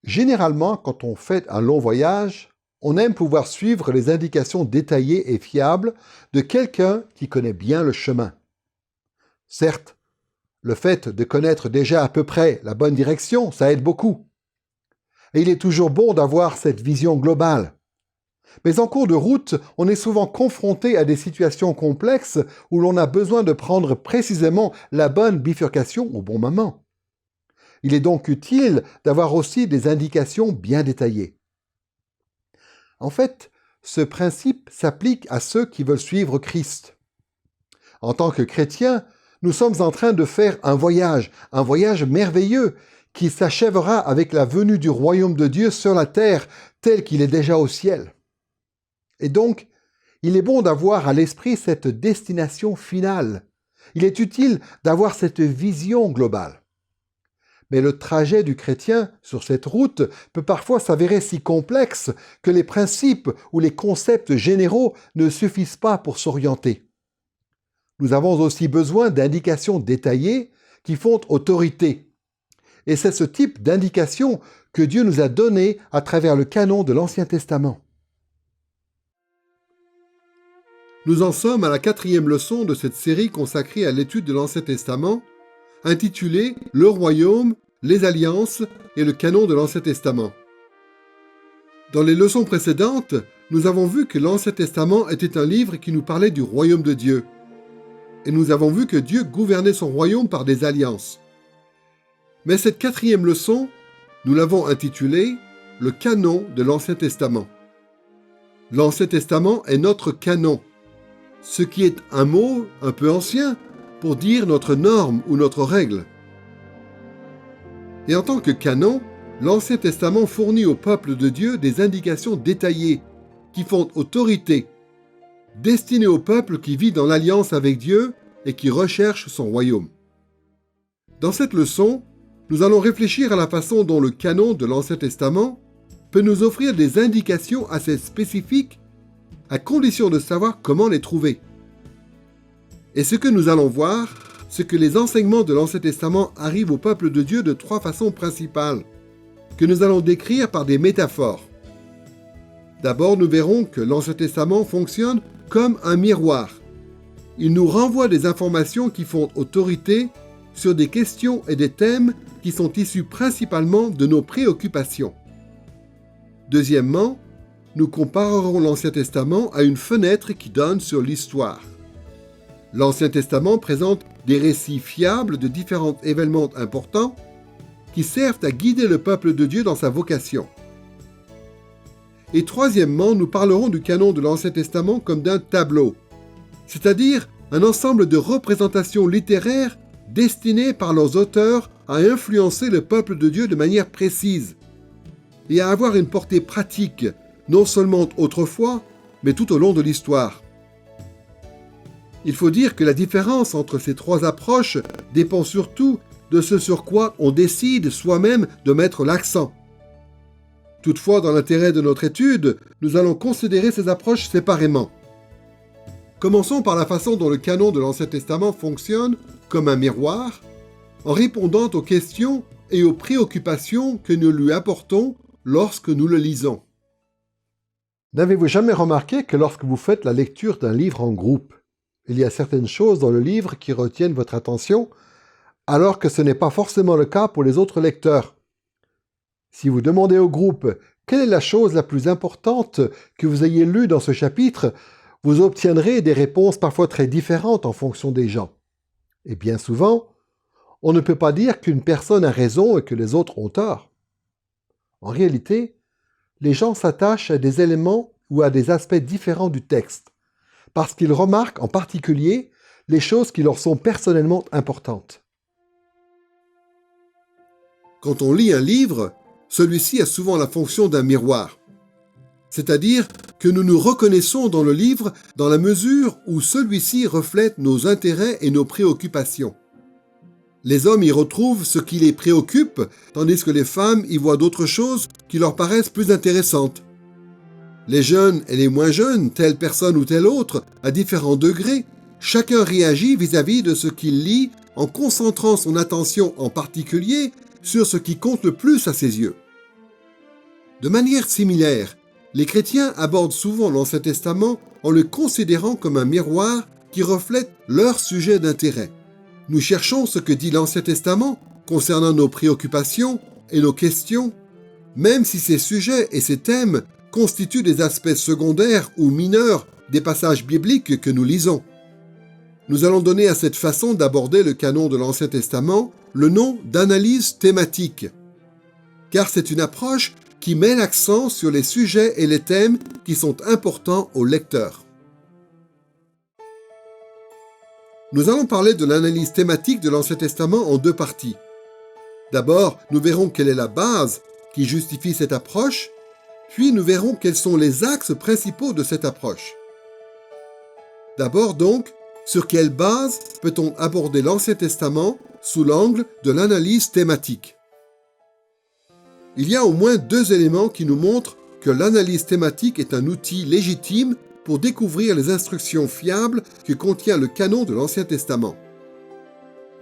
Généralement, quand on fait un long voyage, on aime pouvoir suivre les indications détaillées et fiables de quelqu'un qui connaît bien le chemin. Certes, le fait de connaître déjà à peu près la bonne direction, ça aide beaucoup. Et il est toujours bon d'avoir cette vision globale. Mais en cours de route, on est souvent confronté à des situations complexes où l'on a besoin de prendre précisément la bonne bifurcation au bon moment. Il est donc utile d'avoir aussi des indications bien détaillées. En fait, ce principe s'applique à ceux qui veulent suivre Christ. En tant que chrétiens, nous sommes en train de faire un voyage merveilleux qui s'achèvera avec la venue du royaume de Dieu sur la terre tel qu'il est déjà au ciel. Et donc, il est bon d'avoir à l'esprit cette destination finale. Il est utile d'avoir cette vision globale. Mais le trajet du chrétien sur cette route peut parfois s'avérer si complexe que les principes ou les concepts généraux ne suffisent pas pour s'orienter. Nous avons aussi besoin d'indications détaillées qui font autorité. Et c'est ce type d'indications que Dieu nous a données à travers le canon de l'Ancien Testament. Nous en sommes à la 4e leçon de cette série consacrée à l'étude de l'Ancien Testament, intitulée « Le royaume, les alliances et le canon de l'Ancien Testament ». Dans les leçons précédentes, nous avons vu que l'Ancien Testament était un livre qui nous parlait du royaume de Dieu. Et nous avons vu que Dieu gouvernait son royaume par des alliances. Mais cette 4e leçon, nous l'avons intitulée « Le canon de l'Ancien Testament ». L'Ancien Testament est notre canon, ce qui est un mot un peu ancien pour dire notre norme ou notre règle. Et en tant que canon, l'Ancien Testament fournit au peuple de Dieu des indications détaillées qui font autorité, destinées au peuple qui vit dans l'alliance avec Dieu et qui recherche son royaume. Dans cette leçon, nous allons réfléchir à la façon dont le canon de l'Ancien Testament peut nous offrir des indications assez spécifiques à condition de savoir comment les trouver. Et ce que nous allons voir, c'est que les enseignements de l'Ancien Testament arrivent au peuple de Dieu de 3 façons principales, que nous allons décrire par des métaphores. D'abord, nous verrons que l'Ancien Testament fonctionne comme un miroir. Il nous renvoie des informations qui font autorité sur des questions et des thèmes qui sont issus principalement de nos préoccupations. Deuxièmement, nous comparerons l'Ancien Testament à une fenêtre qui donne sur l'histoire. L'Ancien Testament présente des récits fiables de différents événements importants qui servent à guider le peuple de Dieu dans sa vocation. Et troisièmement, nous parlerons du canon de l'Ancien Testament comme d'un tableau, c'est-à-dire un ensemble de représentations littéraires destinées par leurs auteurs à influencer le peuple de Dieu de manière précise et à avoir une portée pratique, non seulement autrefois, mais tout au long de l'histoire. Il faut dire que la différence entre ces 3 approches dépend surtout de ce sur quoi on décide soi-même de mettre l'accent. Toutefois, dans l'intérêt de notre étude, nous allons considérer ces approches séparément. Commençons par la façon dont le canon de l'Ancien Testament fonctionne comme un miroir, en répondant aux questions et aux préoccupations que nous lui apportons lorsque nous le lisons. N'avez-vous jamais remarqué que lorsque vous faites la lecture d'un livre en groupe, il y a certaines choses dans le livre qui retiennent votre attention, alors que ce n'est pas forcément le cas pour les autres lecteurs? Si vous demandez au groupe quelle est la chose la plus importante que vous ayez lue dans ce chapitre, vous obtiendrez des réponses parfois très différentes en fonction des gens. Et bien souvent, on ne peut pas dire qu'une personne a raison et que les autres ont tort. En réalité, les gens s'attachent à des éléments ou à des aspects différents du texte, parce qu'ils remarquent en particulier les choses qui leur sont personnellement importantes. Quand on lit un livre, celui-ci a souvent la fonction d'un miroir. C'est-à-dire que nous nous reconnaissons dans le livre dans la mesure où celui-ci reflète nos intérêts et nos préoccupations. Les hommes y retrouvent ce qui les préoccupe, tandis que les femmes y voient d'autres choses qui leur paraissent plus intéressantes. Les jeunes et les moins jeunes, telle personne ou telle autre, à différents degrés, chacun réagit vis-à-vis de ce qu'il lit en concentrant son attention en particulier sur ce qui compte le plus à ses yeux. De manière similaire, les chrétiens abordent souvent l'Ancien Testament en le considérant comme un miroir qui reflète leur sujet d'intérêt. Nous cherchons ce que dit l'Ancien Testament concernant nos préoccupations et nos questions, même si ces sujets et ces thèmes constituent des aspects secondaires ou mineurs des passages bibliques que nous lisons. Nous allons donner à cette façon d'aborder le canon de l'Ancien Testament le nom d'analyse thématique, car c'est une approche qui met l'accent sur les sujets et les thèmes qui sont importants au lecteur. Nous allons parler de l'analyse thématique de l'Ancien Testament en deux parties. D'abord, nous verrons quelle est la base qui justifie cette approche, puis nous verrons quels sont les axes principaux de cette approche. D'abord donc, sur quelle base peut-on aborder l'Ancien Testament sous l'angle de l'analyse thématique ? Il y a au moins deux éléments qui nous montrent que l'analyse thématique est un outil légitime pour découvrir les instructions fiables que contient le canon de l'Ancien Testament.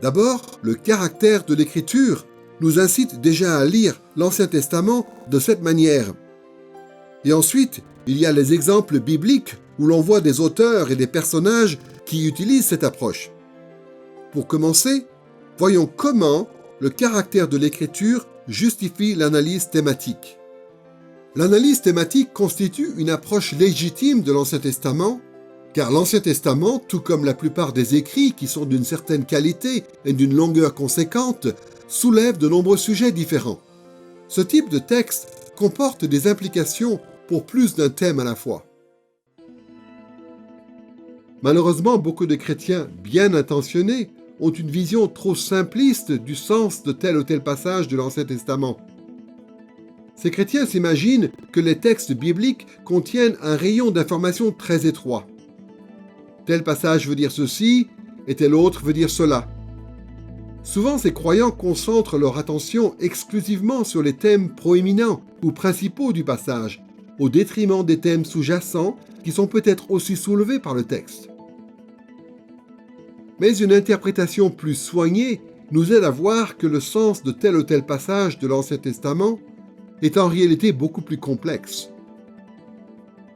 D'abord, le caractère de l'Écriture nous incite déjà à lire l'Ancien Testament de cette manière. Et ensuite, il y a les exemples bibliques où l'on voit des auteurs et des personnages qui utilisent cette approche. Pour commencer, voyons comment le caractère de l'Écriture justifie l'analyse thématique. L'analyse thématique constitue une approche légitime de l'Ancien Testament, car l'Ancien Testament, tout comme la plupart des écrits qui sont d'une certaine qualité et d'une longueur conséquente, soulève de nombreux sujets différents. Ce type de texte comporte des implications pour plus d'un thème à la fois. Malheureusement, beaucoup de chrétiens bien intentionnés ont une vision trop simpliste du sens de tel ou tel passage de l'Ancien Testament. Ces chrétiens s'imaginent que les textes bibliques contiennent un rayon d'information très étroit. Tel passage veut dire ceci, et tel autre veut dire cela. Souvent, ces croyants concentrent leur attention exclusivement sur les thèmes proéminents ou principaux du passage, au détriment des thèmes sous-jacents qui sont peut-être aussi soulevés par le texte. Mais une interprétation plus soignée nous aide à voir que le sens de tel ou tel passage de l'Ancien Testament est en réalité beaucoup plus complexe.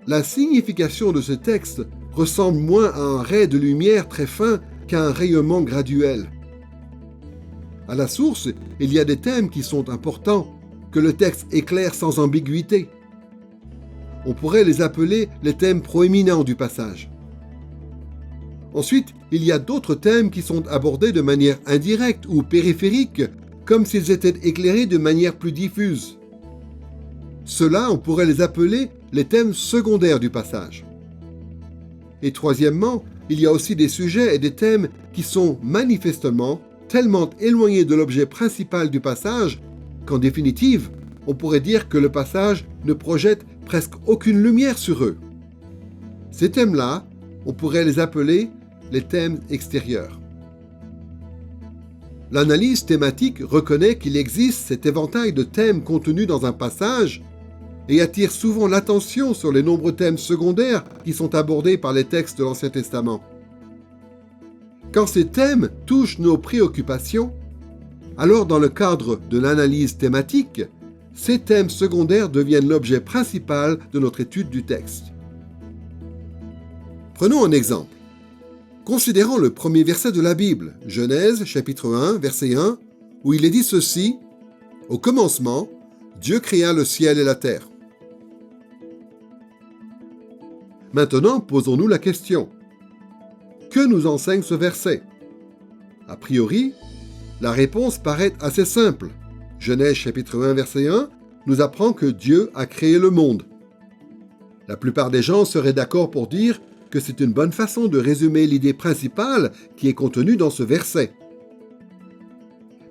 La signification de ce texte ressemble moins à un ray de lumière très fin qu'à un rayonnement graduel. À la source, il y a des thèmes qui sont importants, que le texte éclaire sans ambiguïté. On pourrait les appeler les thèmes proéminents du passage. Ensuite, il y a d'autres thèmes qui sont abordés de manière indirecte ou périphérique, comme s'ils étaient éclairés de manière plus diffuse. Ceux-là, on pourrait les appeler les thèmes secondaires du passage. Et troisièmement, il y a aussi des sujets et des thèmes qui sont manifestement tellement éloignés de l'objet principal du passage qu'en définitive, on pourrait dire que le passage ne projette presque aucune lumière sur eux. Ces thèmes-là, on pourrait les appeler les thèmes extérieurs. L'analyse thématique reconnaît qu'il existe cet éventail de thèmes contenus dans un passage et attire souvent l'attention sur les nombreux thèmes secondaires qui sont abordés par les textes de l'Ancien Testament. Quand ces thèmes touchent nos préoccupations, alors dans le cadre de l'analyse thématique, ces thèmes secondaires deviennent l'objet principal de notre étude du texte. Prenons un exemple. Considérons le premier verset de la Bible, Genèse chapitre 1, verset 1, où il est dit ceci : « Au commencement, Dieu créa le ciel et la terre. » Maintenant, posons-nous la question. Que nous enseigne ce verset ? A priori, la réponse paraît assez simple. Genèse chapitre 1, verset 1 nous apprend que Dieu a créé le monde. La plupart des gens seraient d'accord pour dire que c'est une bonne façon de résumer l'idée principale qui est contenue dans ce verset.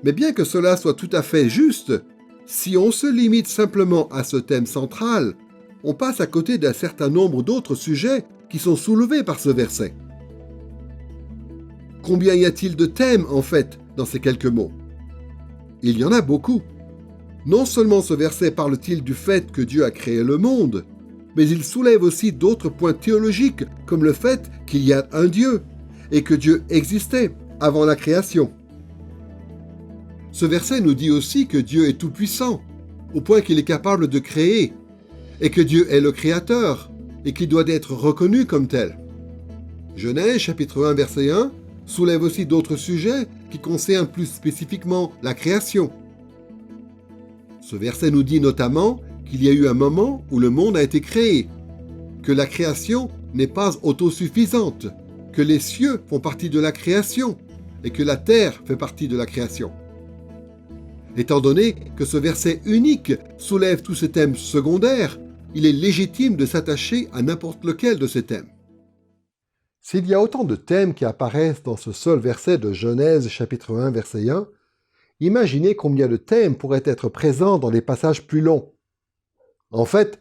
Mais bien que cela soit tout à fait juste, si on se limite simplement à ce thème central, on passe à côté d'un certain nombre d'autres sujets qui sont soulevés par ce verset. Combien y a-t-il de thèmes, en fait, dans ces quelques mots ? Il y en a beaucoup. Non seulement ce verset parle-t-il du fait que Dieu a créé le monde, mais il soulève aussi d'autres points théologiques, comme le fait qu'il y a un Dieu, et que Dieu existait avant la création. Ce verset nous dit aussi que Dieu est tout-puissant, au point qu'il est capable de créer, et que Dieu est le Créateur, et qu'il doit être reconnu comme tel. Genèse chapitre 1 verset 1 soulève aussi d'autres sujets qui concernent plus spécifiquement la création. Ce verset nous dit notamment qu'il y a eu un moment où le monde a été créé, que la création n'est pas autosuffisante, que les cieux font partie de la création et que la terre fait partie de la création. Étant donné que ce verset unique soulève tous ces thèmes secondaires, il est légitime de s'attacher à n'importe lequel de ces thèmes. S'il y a autant de thèmes qui apparaissent dans ce seul verset de Genèse chapitre 1 verset 1, imaginez combien de thèmes pourraient être présents dans les passages plus longs. En fait,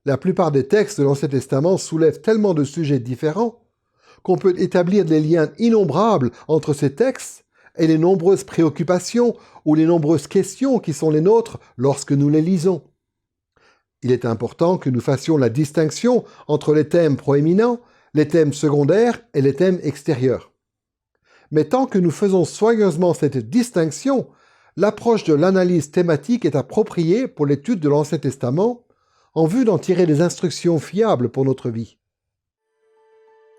la plupart des textes de l'Ancien Testament soulèvent tellement de sujets différents qu'on peut établir des liens innombrables entre ces textes et les nombreuses préoccupations ou les nombreuses questions qui sont les nôtres lorsque nous les lisons. Il est important que nous fassions la distinction entre les thèmes proéminents, les thèmes secondaires et les thèmes extérieurs. Mais tant que nous faisons soigneusement cette distinction, l'approche de l'analyse thématique est appropriée pour l'étude de l'Ancien Testament en vue d'en tirer des instructions fiables pour notre vie.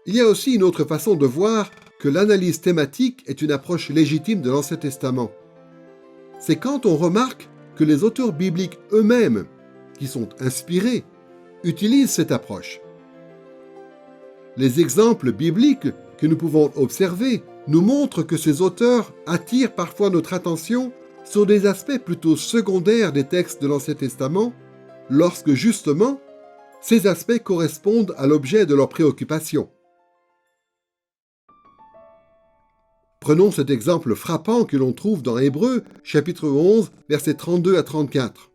Il y a aussi une autre façon de voir que l'analyse thématique est une approche légitime de l'Ancien Testament. C'est quand on remarque que les auteurs bibliques eux-mêmes, qui sont inspirés, utilisent cette approche. Les exemples bibliques que nous pouvons observer nous montrent que ces auteurs attirent parfois notre attention sur des aspects plutôt secondaires des textes de l'Ancien Testament, lorsque justement, ces aspects correspondent à l'objet de leur préoccupation. Prenons cet exemple frappant que l'on trouve dans Hébreux, chapitre 11, versets 32 à 34.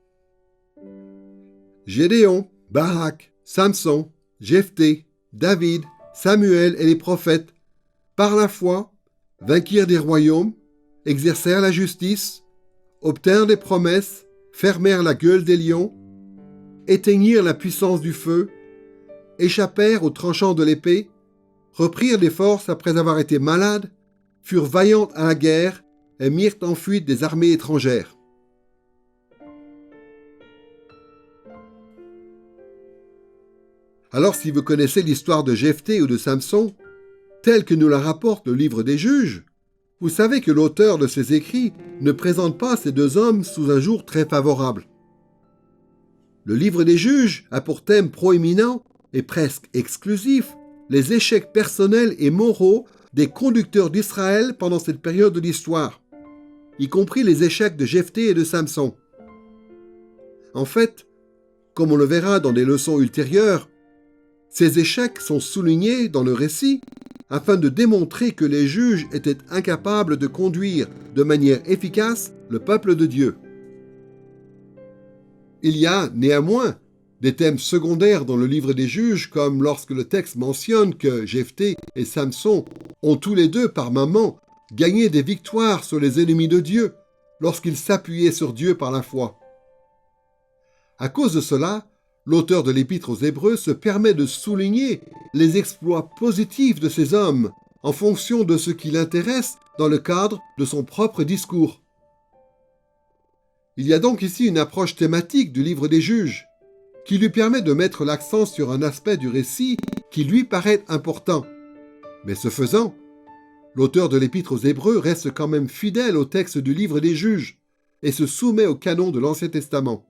Gédéon, Barak, Samson, Jephthé, David, Samuel et les prophètes, par la foi, vainquirent des royaumes, exercèrent la justice, obtinrent des promesses, fermèrent la gueule des lions, éteignirent la puissance du feu, échappèrent aux tranchants de l'épée, reprirent des forces après avoir été malades, furent vaillantes à la guerre et mirent en fuite des armées étrangères. Alors si vous connaissez l'histoire de Jephthé ou de Samson, telle que nous la rapporte le livre des Juges, vous savez que l'auteur de ces écrits ne présente pas ces deux hommes sous un jour très favorable. Le livre des Juges a pour thème proéminent et presque exclusif les échecs personnels et moraux des conducteurs d'Israël pendant cette période de l'histoire, y compris les échecs de Jephthé et de Samson. En fait, comme on le verra dans des leçons ultérieures, ces échecs sont soulignés dans le récit afin de démontrer que les juges étaient incapables de conduire de manière efficace le peuple de Dieu. Il y a néanmoins des thèmes secondaires dans le livre des Juges, comme lorsque le texte mentionne que Jephthé et Samson ont tous les deux par moment gagné des victoires sur les ennemis de Dieu lorsqu'ils s'appuyaient sur Dieu par la foi. À cause de cela, l'auteur de l'Épître aux Hébreux se permet de souligner les exploits positifs de ces hommes en fonction de ce qui l'intéresse dans le cadre de son propre discours. Il y a donc ici une approche thématique du livre des Juges qui lui permet de mettre l'accent sur un aspect du récit qui lui paraît important. Mais ce faisant, l'auteur de l'Épître aux Hébreux reste quand même fidèle au texte du livre des Juges et se soumet au canon de l'Ancien Testament.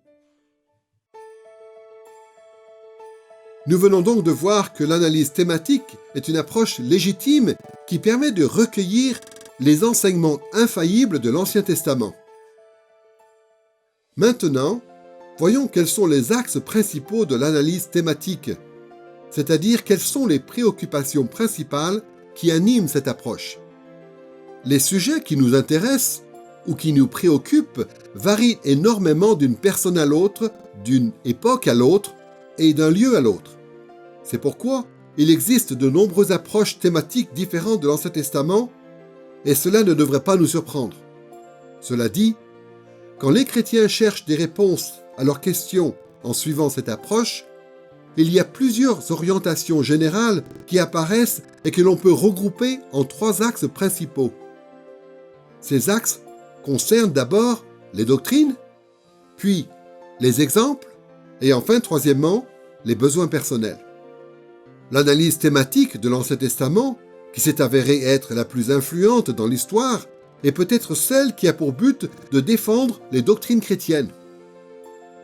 Nous venons donc de voir que l'analyse thématique est une approche légitime qui permet de recueillir les enseignements infaillibles de l'Ancien Testament. Maintenant, voyons quels sont les axes principaux de l'analyse thématique, c'est-à-dire quelles sont les préoccupations principales qui animent cette approche. Les sujets qui nous intéressent ou qui nous préoccupent varient énormément d'une personne à l'autre, d'une époque à l'autre et d'un lieu à l'autre. C'est pourquoi il existe de nombreuses approches thématiques différentes de l'Ancien Testament et cela ne devrait pas nous surprendre. Cela dit, quand les chrétiens cherchent des réponses à leurs questions en suivant cette approche, il y a plusieurs orientations générales qui apparaissent et que l'on peut regrouper en 3 axes principaux. Ces axes concernent d'abord les doctrines, puis les exemples et enfin, troisièmement, les besoins personnels. L'analyse thématique de l'Ancien Testament, qui s'est avérée être la plus influente dans l'histoire, est peut-être celle qui a pour but de défendre les doctrines chrétiennes.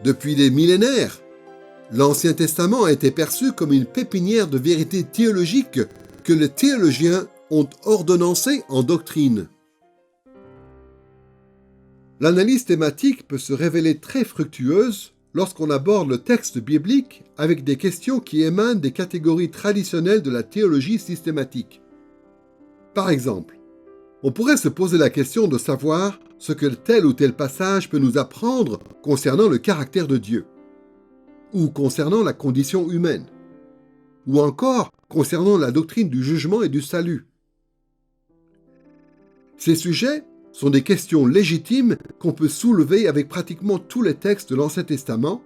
Depuis des millénaires, l'Ancien Testament a été perçu comme une pépinière de vérités théologiques que les théologiens ont ordonnancées en doctrine. L'analyse thématique peut se révéler très fructueuse lorsqu'on aborde le texte biblique avec des questions qui émanent des catégories traditionnelles de la théologie systématique. Par exemple, on pourrait se poser la question de savoir ce que tel ou tel passage peut nous apprendre concernant le caractère de Dieu, ou concernant la condition humaine, ou encore concernant la doctrine du jugement et du salut. Ces sujets sont des questions légitimes qu'on peut soulever avec pratiquement tous les textes de l'Ancien Testament,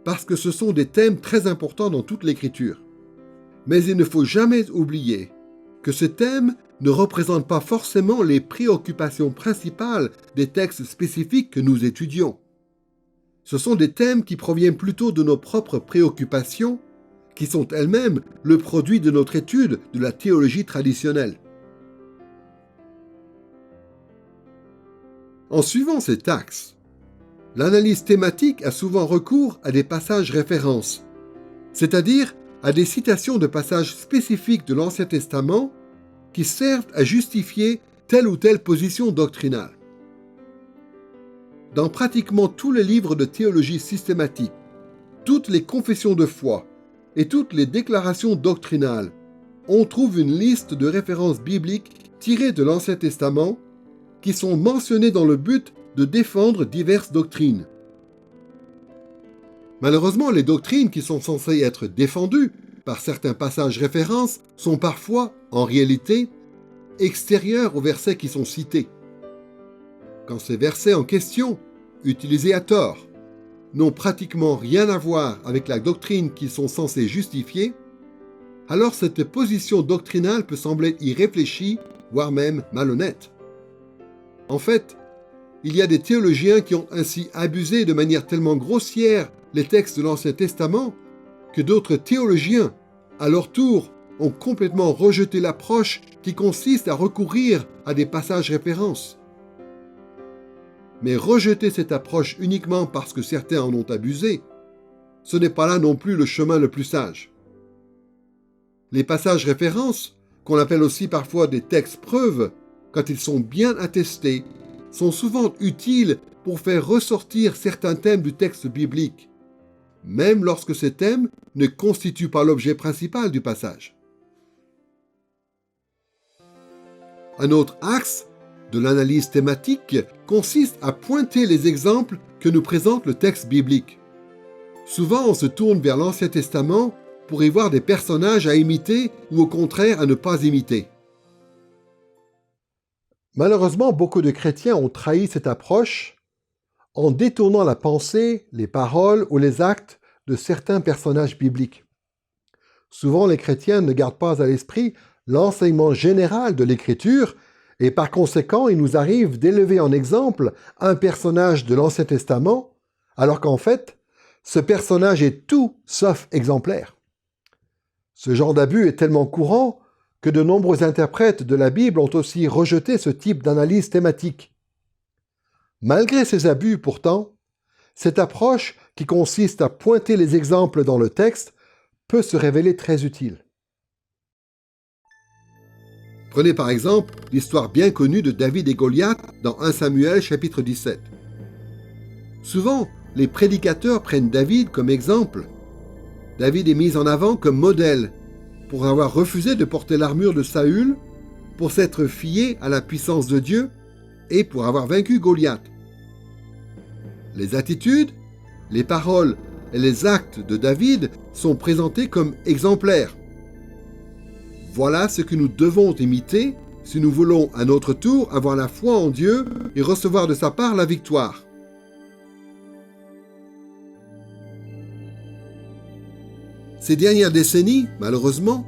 parce que ce sont des thèmes très importants dans toute l'Écriture. Mais il ne faut jamais oublier que ces thèmes ne représentent pas forcément les préoccupations principales des textes spécifiques que nous étudions. Ce sont des thèmes qui proviennent plutôt de nos propres préoccupations, qui sont elles-mêmes le produit de notre étude de la théologie traditionnelle. En suivant cet axe, l'analyse thématique a souvent recours à des passages références, c'est-à-dire à des citations de passages spécifiques de l'Ancien Testament qui servent à justifier telle ou telle position doctrinale. Dans pratiquement tous les livres de théologie systématique, toutes les confessions de foi et toutes les déclarations doctrinales, on trouve une liste de références bibliques tirées de l'Ancien Testament qui sont mentionnées dans le but de défendre diverses doctrines. Malheureusement, les doctrines qui sont censées être défendues par certains passages références sont parfois, en réalité, extérieures aux versets qui sont cités. Quand ces versets en question, utilisés à tort, n'ont pratiquement rien à voir avec la doctrine qu'ils sont censés justifier, alors cette position doctrinale peut sembler irréfléchie, voire même malhonnête. En fait, il y a des théologiens qui ont ainsi abusé de manière tellement grossière les textes de l'Ancien Testament que d'autres théologiens, à leur tour, ont complètement rejeté l'approche qui consiste à recourir à des passages références. Mais rejeter cette approche uniquement parce que certains en ont abusé, ce n'est pas là non plus le chemin le plus sage. Les passages références, qu'on appelle aussi parfois des textes preuves, quand ils sont bien attestés, sont souvent utiles pour faire ressortir certains thèmes du texte biblique, même lorsque ces thèmes ne constituent pas l'objet principal du passage. Un autre axe de l'analyse thématique consiste à pointer les exemples que nous présente le texte biblique. Souvent, on se tourne vers l'Ancien Testament pour y voir des personnages à imiter ou au contraire à ne pas imiter. Malheureusement, beaucoup de chrétiens ont trahi cette approche en détournant la pensée, les paroles ou les actes de certains personnages bibliques. Souvent, les chrétiens ne gardent pas à l'esprit l'enseignement général de l'Écriture et par conséquent, il nous arrive d'élever en exemple un personnage de l'Ancien Testament, alors qu'en fait, ce personnage est tout sauf exemplaire. Ce genre d'abus est tellement courant que de nombreux interprètes de la Bible ont aussi rejeté ce type d'analyse thématique. Malgré ces abus, pourtant, cette approche qui consiste à pointer les exemples dans le texte peut se révéler très utile. Prenez par exemple l'histoire bien connue de David et Goliath dans 1 Samuel chapitre 17. Souvent, les prédicateurs prennent David comme exemple. David est mis en avant comme modèle pour avoir refusé de porter l'armure de Saül, pour s'être fié à la puissance de Dieu et pour avoir vaincu Goliath. Les attitudes, les paroles et les actes de David sont présentés comme exemplaires. Voilà ce que nous devons imiter si nous voulons à notre tour avoir la foi en Dieu et recevoir de sa part la victoire. Ces dernières décennies, malheureusement,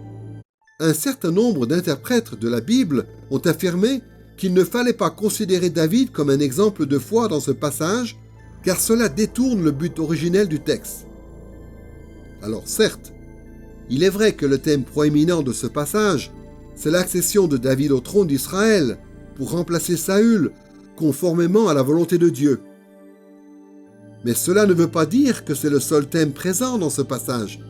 un certain nombre d'interprètes de la Bible ont affirmé qu'il ne fallait pas considérer David comme un exemple de foi dans ce passage car cela détourne le but originel du texte. Alors certes, il est vrai que le thème proéminent de ce passage, c'est l'accession de David au trône d'Israël pour remplacer Saül, conformément à la volonté de Dieu. Mais cela ne veut pas dire que c'est le seul thème présent dans ce passage.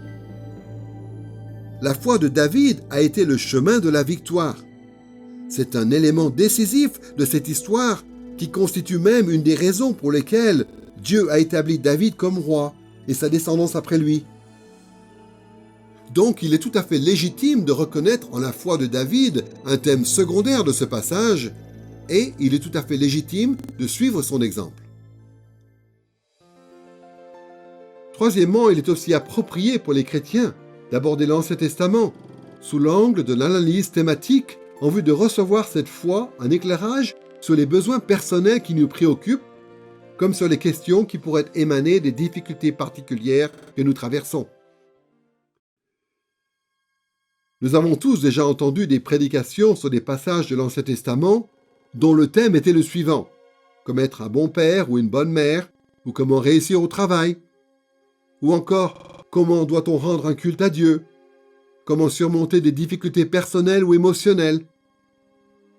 La foi de David a été le chemin de la victoire. C'est un élément décisif de cette histoire qui constitue même une des raisons pour lesquelles Dieu a établi David comme roi et sa descendance après lui. Donc il est tout à fait légitime de reconnaître en la foi de David un thème secondaire de ce passage, et il est tout à fait légitime de suivre son exemple. Troisièmement, il est aussi approprié pour les chrétiens d'aborder l'Ancien Testament sous l'angle de l'analyse thématique en vue de recevoir cette fois un éclairage sur les besoins personnels qui nous préoccupent, comme sur les questions qui pourraient émaner des difficultés particulières que nous traversons. Nous avons tous déjà entendu des prédications sur des passages de l'Ancien Testament dont le thème était le suivant: comme être un bon père ou une bonne mère, ou comment réussir au travail, ou encore comment doit-on rendre un culte à Dieu, comment surmonter des difficultés personnelles ou émotionnelles.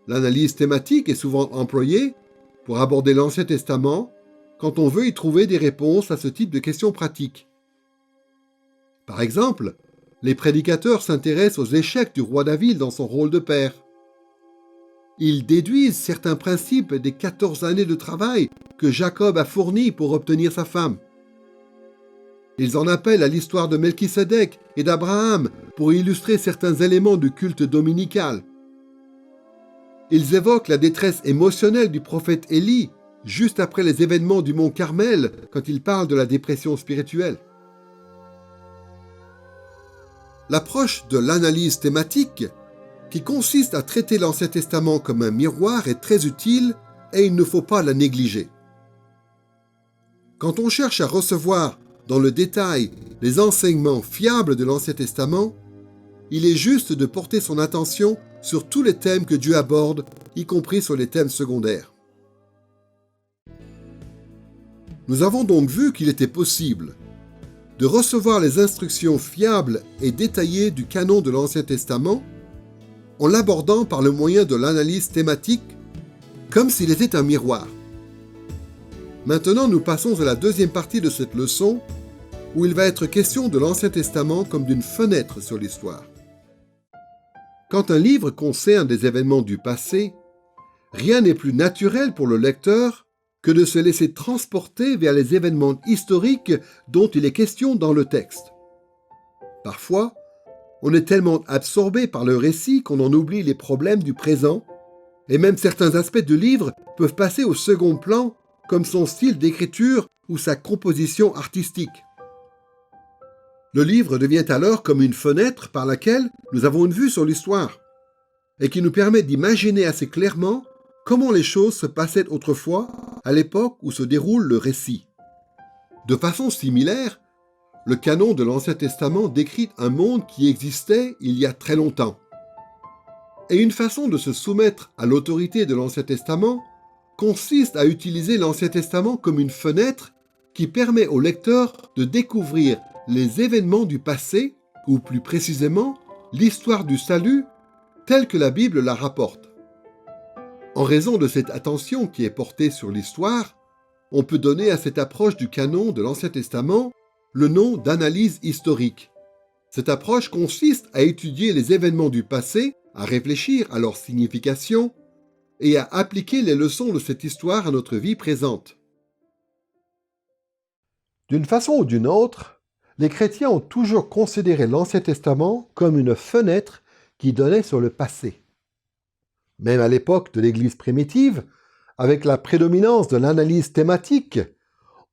L'analyse thématique est souvent employée pour aborder l'Ancien Testament quand on veut y trouver des réponses à ce type de questions pratiques. Par exemple, les prédicateurs s'intéressent aux échecs du roi David dans son rôle de père. Ils déduisent certains principes des 14 années de travail que Jacob a fournis pour obtenir sa femme. Ils en appellent à l'histoire de Melchisédek et d'Abraham pour illustrer certains éléments du culte dominical. Ils évoquent la détresse émotionnelle du prophète Élie juste après les événements du mont Carmel quand il parle de la dépression spirituelle. L'approche de l'analyse thématique, qui consiste à traiter l'Ancien Testament comme un miroir, est très utile et il ne faut pas la négliger. Quand on cherche à recevoir dans le détail les enseignements fiables de l'Ancien Testament, il est juste de porter son attention sur tous les thèmes que Dieu aborde, y compris sur les thèmes secondaires. Nous avons donc vu qu'il était possible de recevoir les instructions fiables et détaillées du canon de l'Ancien Testament en l'abordant par le moyen de l'analyse thématique, comme s'il était un miroir. Maintenant, nous passons à la deuxième partie de cette leçon, où il va être question de l'Ancien Testament comme d'une fenêtre sur l'histoire. Quand un livre concerne des événements du passé, rien n'est plus naturel pour le lecteur que de se laisser transporter vers les événements historiques dont il est question dans le texte. Parfois, on est tellement absorbé par le récit qu'on en oublie les problèmes du présent, et même certains aspects du livre peuvent passer au second plan, comme son style d'écriture ou sa composition artistique. Le livre devient alors comme une fenêtre par laquelle nous avons une vue sur l'histoire, et qui nous permet d'imaginer assez clairement comment les choses se passaient autrefois, à l'époque où se déroule le récit. De façon similaire, le canon de l'Ancien Testament décrit un monde qui existait il y a très longtemps. Et une façon de se soumettre à l'autorité de l'Ancien Testament consiste à utiliser l'Ancien Testament comme une fenêtre qui permet au lecteur de découvrir les événements du passé, ou plus précisément, l'histoire du salut telle que la Bible la rapporte. En raison de cette attention qui est portée sur l'histoire, on peut donner à cette approche du canon de l'Ancien Testament le nom d'analyse historique. Cette approche consiste à étudier les événements du passé, à réfléchir à leur signification et à appliquer les leçons de cette histoire à notre vie présente. D'une façon ou d'une autre, les chrétiens ont toujours considéré l'Ancien Testament comme une fenêtre qui donnait sur le passé. Même à l'époque de l'Église primitive, avec la prédominance de l'analyse thématique,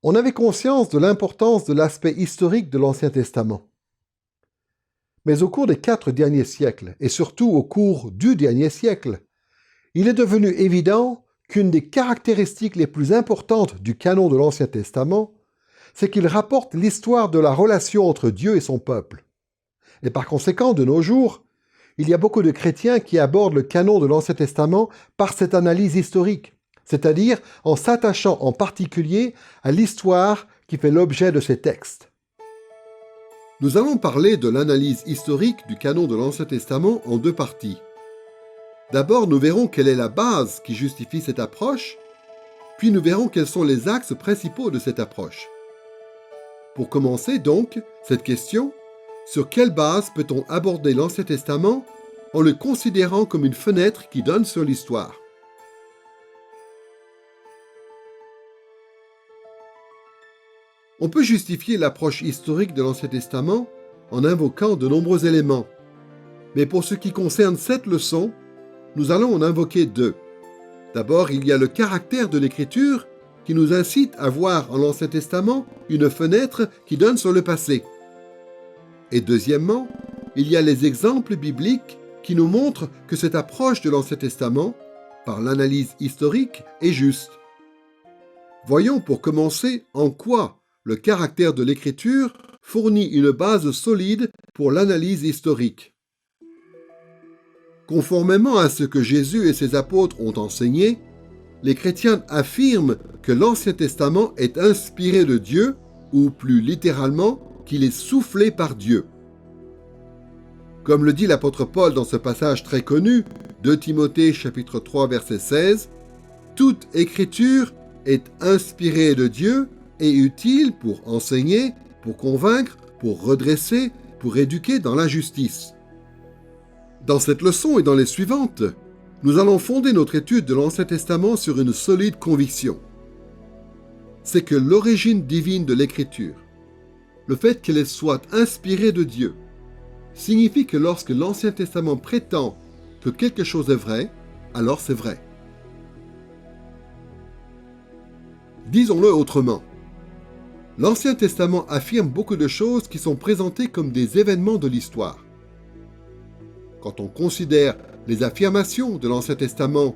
on avait conscience de l'importance de l'aspect historique de l'Ancien Testament. Mais au cours des 4 derniers siècles, et surtout au cours du dernier siècle, il est devenu évident qu'une des caractéristiques les plus importantes du canon de l'Ancien Testament, c'est qu'il rapporte l'histoire de la relation entre Dieu et son peuple. Et par conséquent, de nos jours, il y a beaucoup de chrétiens qui abordent le canon de l'Ancien Testament par cette analyse historique, c'est-à-dire en s'attachant en particulier à l'histoire qui fait l'objet de ces textes. Nous allons parler de l'analyse historique du canon de l'Ancien Testament en deux parties. D'abord, nous verrons quelle est la base qui justifie cette approche, puis nous verrons quels sont les axes principaux de cette approche. Pour commencer donc, cette question, sur quelle base peut-on aborder l'Ancien Testament en le considérant comme une fenêtre qui donne sur l'histoire? On peut justifier l'approche historique de l'Ancien Testament en invoquant de nombreux éléments. Mais pour ce qui concerne cette leçon, nous allons en invoquer deux. D'abord, il y a le caractère de l'Écriture qui nous incite à voir en l'Ancien Testament une fenêtre qui donne sur le passé. Et deuxièmement, il y a les exemples bibliques qui nous montrent que cette approche de l'Ancien Testament, par l'analyse historique, est juste. Voyons pour commencer en quoi le caractère de l'Écriture fournit une base solide pour l'analyse historique. Conformément à ce que Jésus et ses apôtres ont enseigné, les chrétiens affirment que l'Ancien Testament est inspiré de Dieu, ou plus littéralement, qu'il est soufflé par Dieu. Comme le dit l'apôtre Paul dans ce passage très connu, 2 Timothée chapitre 3 verset 16, « Toute écriture est inspirée de Dieu et utile pour enseigner, pour convaincre, pour redresser, pour éduquer dans la justice. » Dans cette leçon et dans les suivantes, nous allons fonder notre étude de l'Ancien Testament sur une solide conviction. C'est que l'origine divine de l'Écriture, le fait qu'elle soit inspirée de Dieu, signifie que lorsque l'Ancien Testament prétend que quelque chose est vrai, alors c'est vrai. Disons-le autrement. L'Ancien Testament affirme beaucoup de choses qui sont présentées comme des événements de l'histoire. Quand on considère les affirmations de l'Ancien Testament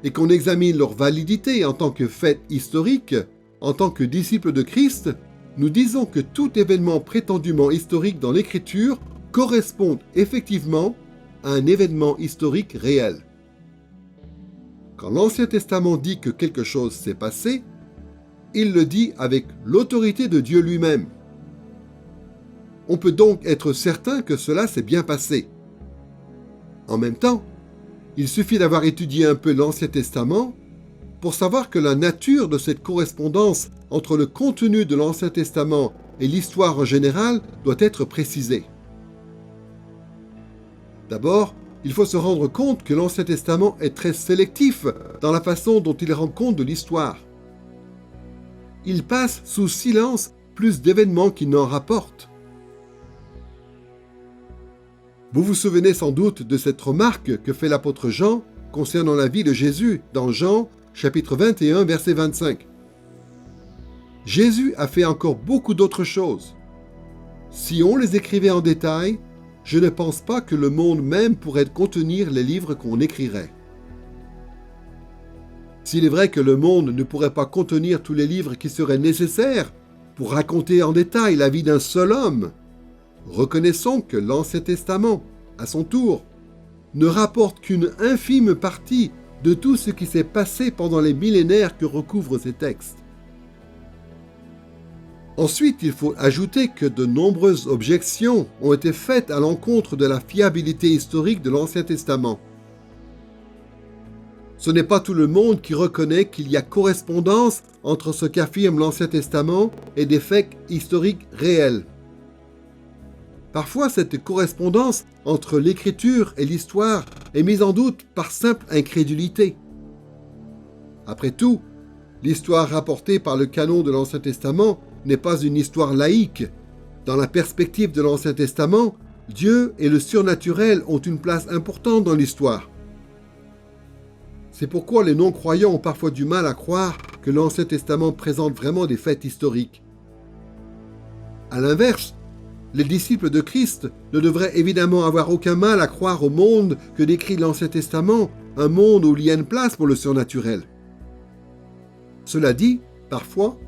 et qu'on examine leur validité en tant que fait historique, en tant que disciples de Christ, nous disons que tout événement prétendument historique dans l'Écriture correspond effectivement à un événement historique réel. Quand l'Ancien Testament dit que quelque chose s'est passé, il le dit avec l'autorité de Dieu lui-même. On peut donc être certain que cela s'est bien passé. En même temps, il suffit d'avoir étudié un peu l'Ancien Testament pour savoir que la nature de cette correspondance entre le contenu de l'Ancien Testament et l'histoire en général doit être précisée. D'abord, il faut se rendre compte que l'Ancien Testament est très sélectif dans la façon dont il rend compte de l'histoire. Il passe sous silence plus d'événements qu'il n'en rapporte. Vous vous souvenez sans doute de cette remarque que fait l'apôtre Jean concernant la vie de Jésus dans Jean, chapitre 21, verset 25. Jésus a fait encore beaucoup d'autres choses. Si on les écrivait en détail, je ne pense pas que le monde même pourrait contenir les livres qu'on écrirait. S'il est vrai que le monde ne pourrait pas contenir tous les livres qui seraient nécessaires pour raconter en détail la vie d'un seul homme, reconnaissons que l'Ancien Testament, à son tour, ne rapporte qu'une infime partie de tout ce qui s'est passé pendant les millénaires que recouvrent ces textes. Ensuite, il faut ajouter que de nombreuses objections ont été faites à l'encontre de la fiabilité historique de l'Ancien Testament. Ce n'est pas tout le monde qui reconnaît qu'il y a correspondance entre ce qu'affirme l'Ancien Testament et des faits historiques réels. Parfois, cette correspondance entre l'écriture et l'histoire est mise en doute par simple incrédulité. Après tout, l'histoire rapportée par le canon de l'Ancien Testament n'est pas une histoire laïque. Dans la perspective de l'Ancien Testament, Dieu et le surnaturel ont une place importante dans l'histoire. C'est pourquoi les non-croyants ont parfois du mal à croire que l'Ancien Testament présente vraiment des faits historiques. À l'inverse, les disciples de Christ ne devraient évidemment avoir aucun mal à croire au monde que décrit l'Ancien Testament, un monde où il y a une place pour le surnaturel. Cela dit, parfois,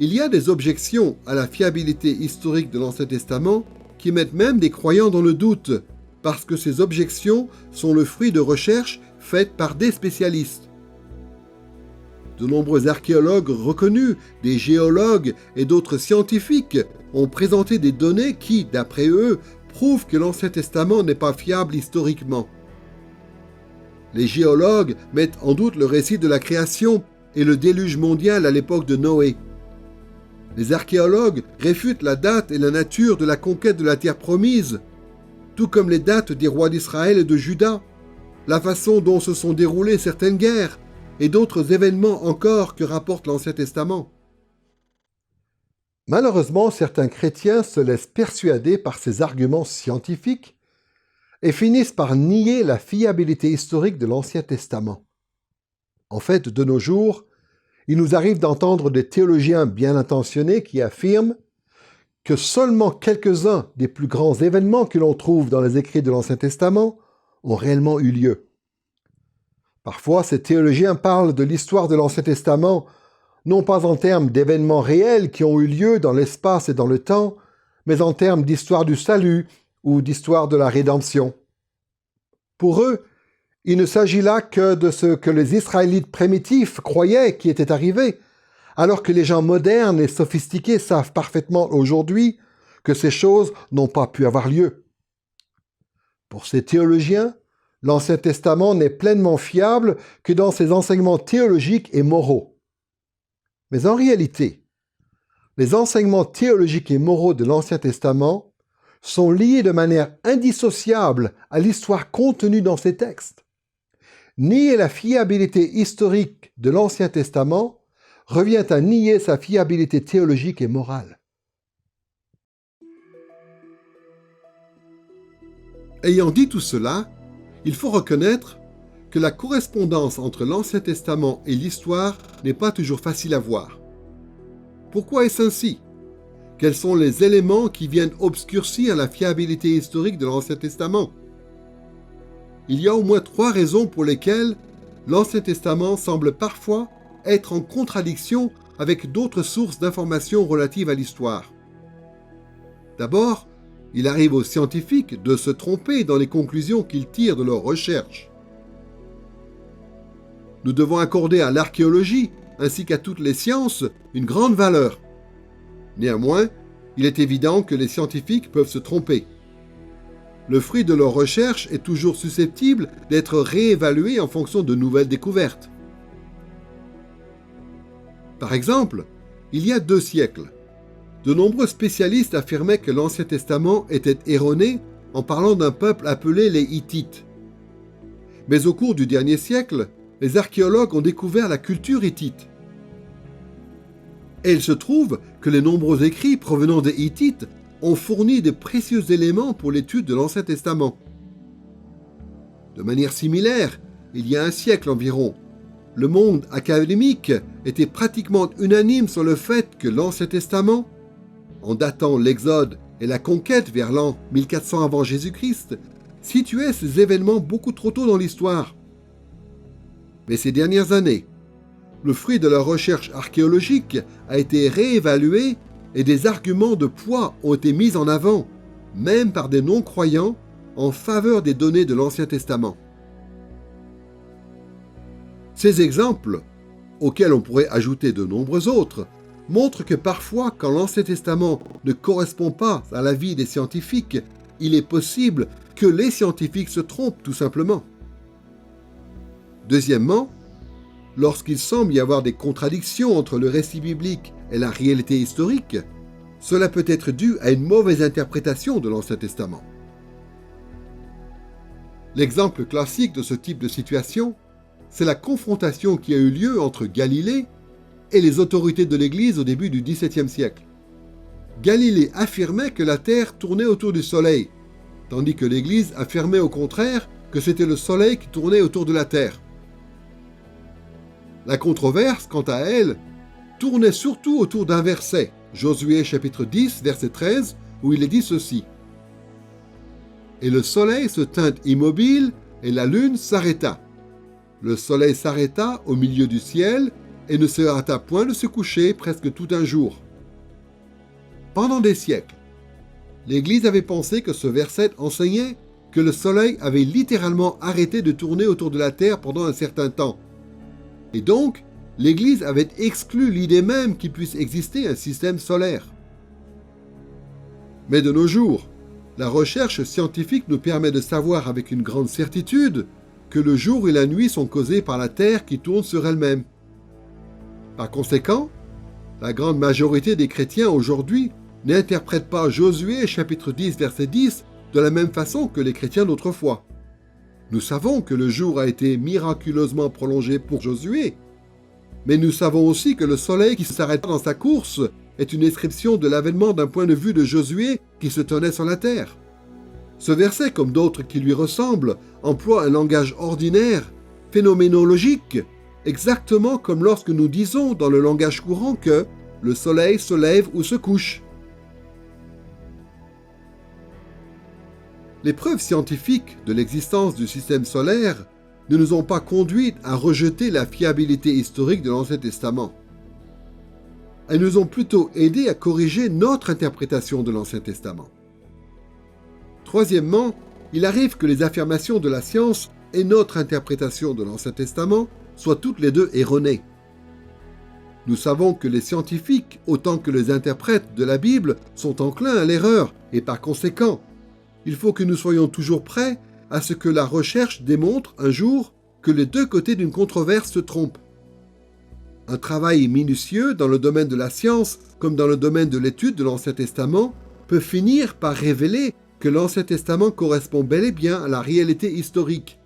il y a des objections à la fiabilité historique de l'Ancien Testament qui mettent même des croyants dans le doute, parce que ces objections sont le fruit de recherches faites par des spécialistes. De nombreux archéologues reconnus, des géologues et d'autres scientifiques ont présenté des données qui, d'après eux, prouvent que l'Ancien Testament n'est pas fiable historiquement. Les géologues mettent en doute le récit de la création et le déluge mondial à l'époque de Noé. Les archéologues réfutent la date et la nature de la conquête de la terre promise, tout comme les dates des rois d'Israël et de Juda, la façon dont se sont déroulées certaines guerres et d'autres événements encore que rapporte l'Ancien Testament. Malheureusement, certains chrétiens se laissent persuader par ces arguments scientifiques et finissent par nier la fiabilité historique de l'Ancien Testament. En fait, de nos jours, il nous arrive d'entendre des théologiens bien intentionnés qui affirment que seulement quelques-uns des plus grands événements que l'on trouve dans les écrits de l'Ancien Testament ont réellement eu lieu. Parfois, ces théologiens parlent de l'histoire de l'Ancien Testament non pas en termes d'événements réels qui ont eu lieu dans l'espace et dans le temps, mais en termes d'histoire du salut ou d'histoire de la rédemption. Pour eux, il ne s'agit là que de ce que les Israélites primitifs croyaient qui était arrivé, alors que les gens modernes et sophistiqués savent parfaitement aujourd'hui que ces choses n'ont pas pu avoir lieu. Pour ces théologiens, l'Ancien Testament n'est pleinement fiable que dans ses enseignements théologiques et moraux. Mais en réalité, les enseignements théologiques et moraux de l'Ancien Testament sont liés de manière indissociable à l'histoire contenue dans ces textes. Nier la fiabilité historique de l'Ancien Testament revient à nier sa fiabilité théologique et morale. Ayant dit tout cela, il faut reconnaître que la correspondance entre l'Ancien Testament et l'histoire n'est pas toujours facile à voir. Pourquoi est-ce ainsi? Quels sont les éléments qui viennent obscurcir la fiabilité historique de l'Ancien Testament? Il y a au moins 3 raisons pour lesquelles l'Ancien Testament semble parfois être en contradiction avec d'autres sources d'informations relatives à l'histoire. D'abord, il arrive aux scientifiques de se tromper dans les conclusions qu'ils tirent de leurs recherches. Nous devons accorder à l'archéologie, ainsi qu'à toutes les sciences, une grande valeur. Néanmoins, il est évident que les scientifiques peuvent se tromper. Le fruit de leurs recherches est toujours susceptible d'être réévalué en fonction de nouvelles découvertes. Par exemple, il y a 2 siècles, de nombreux spécialistes affirmaient que l'Ancien Testament était erroné en parlant d'un peuple appelé les Hittites. Mais au cours du dernier siècle, les archéologues ont découvert la culture hittite. Et il se trouve que les nombreux écrits provenant des Hittites ont fourni de précieux éléments pour l'étude de l'Ancien Testament. De manière similaire, il y a un siècle environ, le monde académique était pratiquement unanime sur le fait que l'Ancien Testament, en datant l'Exode et la conquête vers l'an 1400 avant Jésus-Christ, situait ces événements beaucoup trop tôt dans l'histoire. Mais ces dernières années, le fruit de leur recherche archéologique a été réévalué et des arguments de poids ont été mis en avant, même par des non-croyants, en faveur des données de l'Ancien Testament. Ces exemples, auxquels on pourrait ajouter de nombreux autres, montrent que parfois, quand l'Ancien Testament ne correspond pas à l'avis des scientifiques, il est possible que les scientifiques se trompent tout simplement. Deuxièmement, lorsqu'il semble y avoir des contradictions entre le récit biblique et la réalité historique, cela peut être dû à une mauvaise interprétation de l'Ancien Testament. L'exemple classique de ce type de situation, c'est la confrontation qui a eu lieu entre Galilée et les autorités de l'Église au début du XVIIe siècle. Galilée affirmait que la Terre tournait autour du Soleil, tandis que l'Église affirmait au contraire que c'était le Soleil qui tournait autour de la Terre. La controverse, quant à elle, tournait surtout autour d'un verset, Josué chapitre 10, verset 13, où il est dit ceci. « Et le soleil se tint immobile, et la lune s'arrêta. Le soleil s'arrêta au milieu du ciel, et ne se hâta point de se coucher presque tout un jour. » Pendant des siècles, l'Église avait pensé que ce verset enseignait que le soleil avait littéralement arrêté de tourner autour de la terre pendant un certain temps. Et donc, l'Église avait exclu l'idée même qu'il puisse exister un système solaire. Mais de nos jours, la recherche scientifique nous permet de savoir avec une grande certitude que le jour et la nuit sont causés par la Terre qui tourne sur elle-même. Par conséquent, la grande majorité des chrétiens aujourd'hui n'interprètent pas Josué chapitre 10 verset 10 de la même façon que les chrétiens d'autrefois. Nous savons que le jour a été miraculeusement prolongé pour Josué, mais nous savons aussi que le soleil qui s'arrête dans sa course est une description de l'avènement d'un point de vue de Josué qui se tenait sur la terre. Ce verset, comme d'autres qui lui ressemblent, emploie un langage ordinaire, phénoménologique, exactement comme lorsque nous disons dans le langage courant que le soleil se lève ou se couche. Les preuves scientifiques de l'existence du système solaire ne nous ont pas conduits à rejeter la fiabilité historique de l'Ancien Testament. Elles nous ont plutôt aidés à corriger notre interprétation de l'Ancien Testament. Troisièmement, il arrive que les affirmations de la science et notre interprétation de l'Ancien Testament soient toutes les deux erronées. Nous savons que les scientifiques, autant que les interprètes de la Bible, sont enclins à l'erreur, et par conséquent, il faut que nous soyons toujours prêts à ce que la recherche démontre un jour que les deux côtés d'une controverse se trompent. Un travail minutieux dans le domaine de la science, comme dans le domaine de l'étude de l'Ancien Testament, peut finir par révéler que l'Ancien Testament correspond bel et bien à la réalité historique.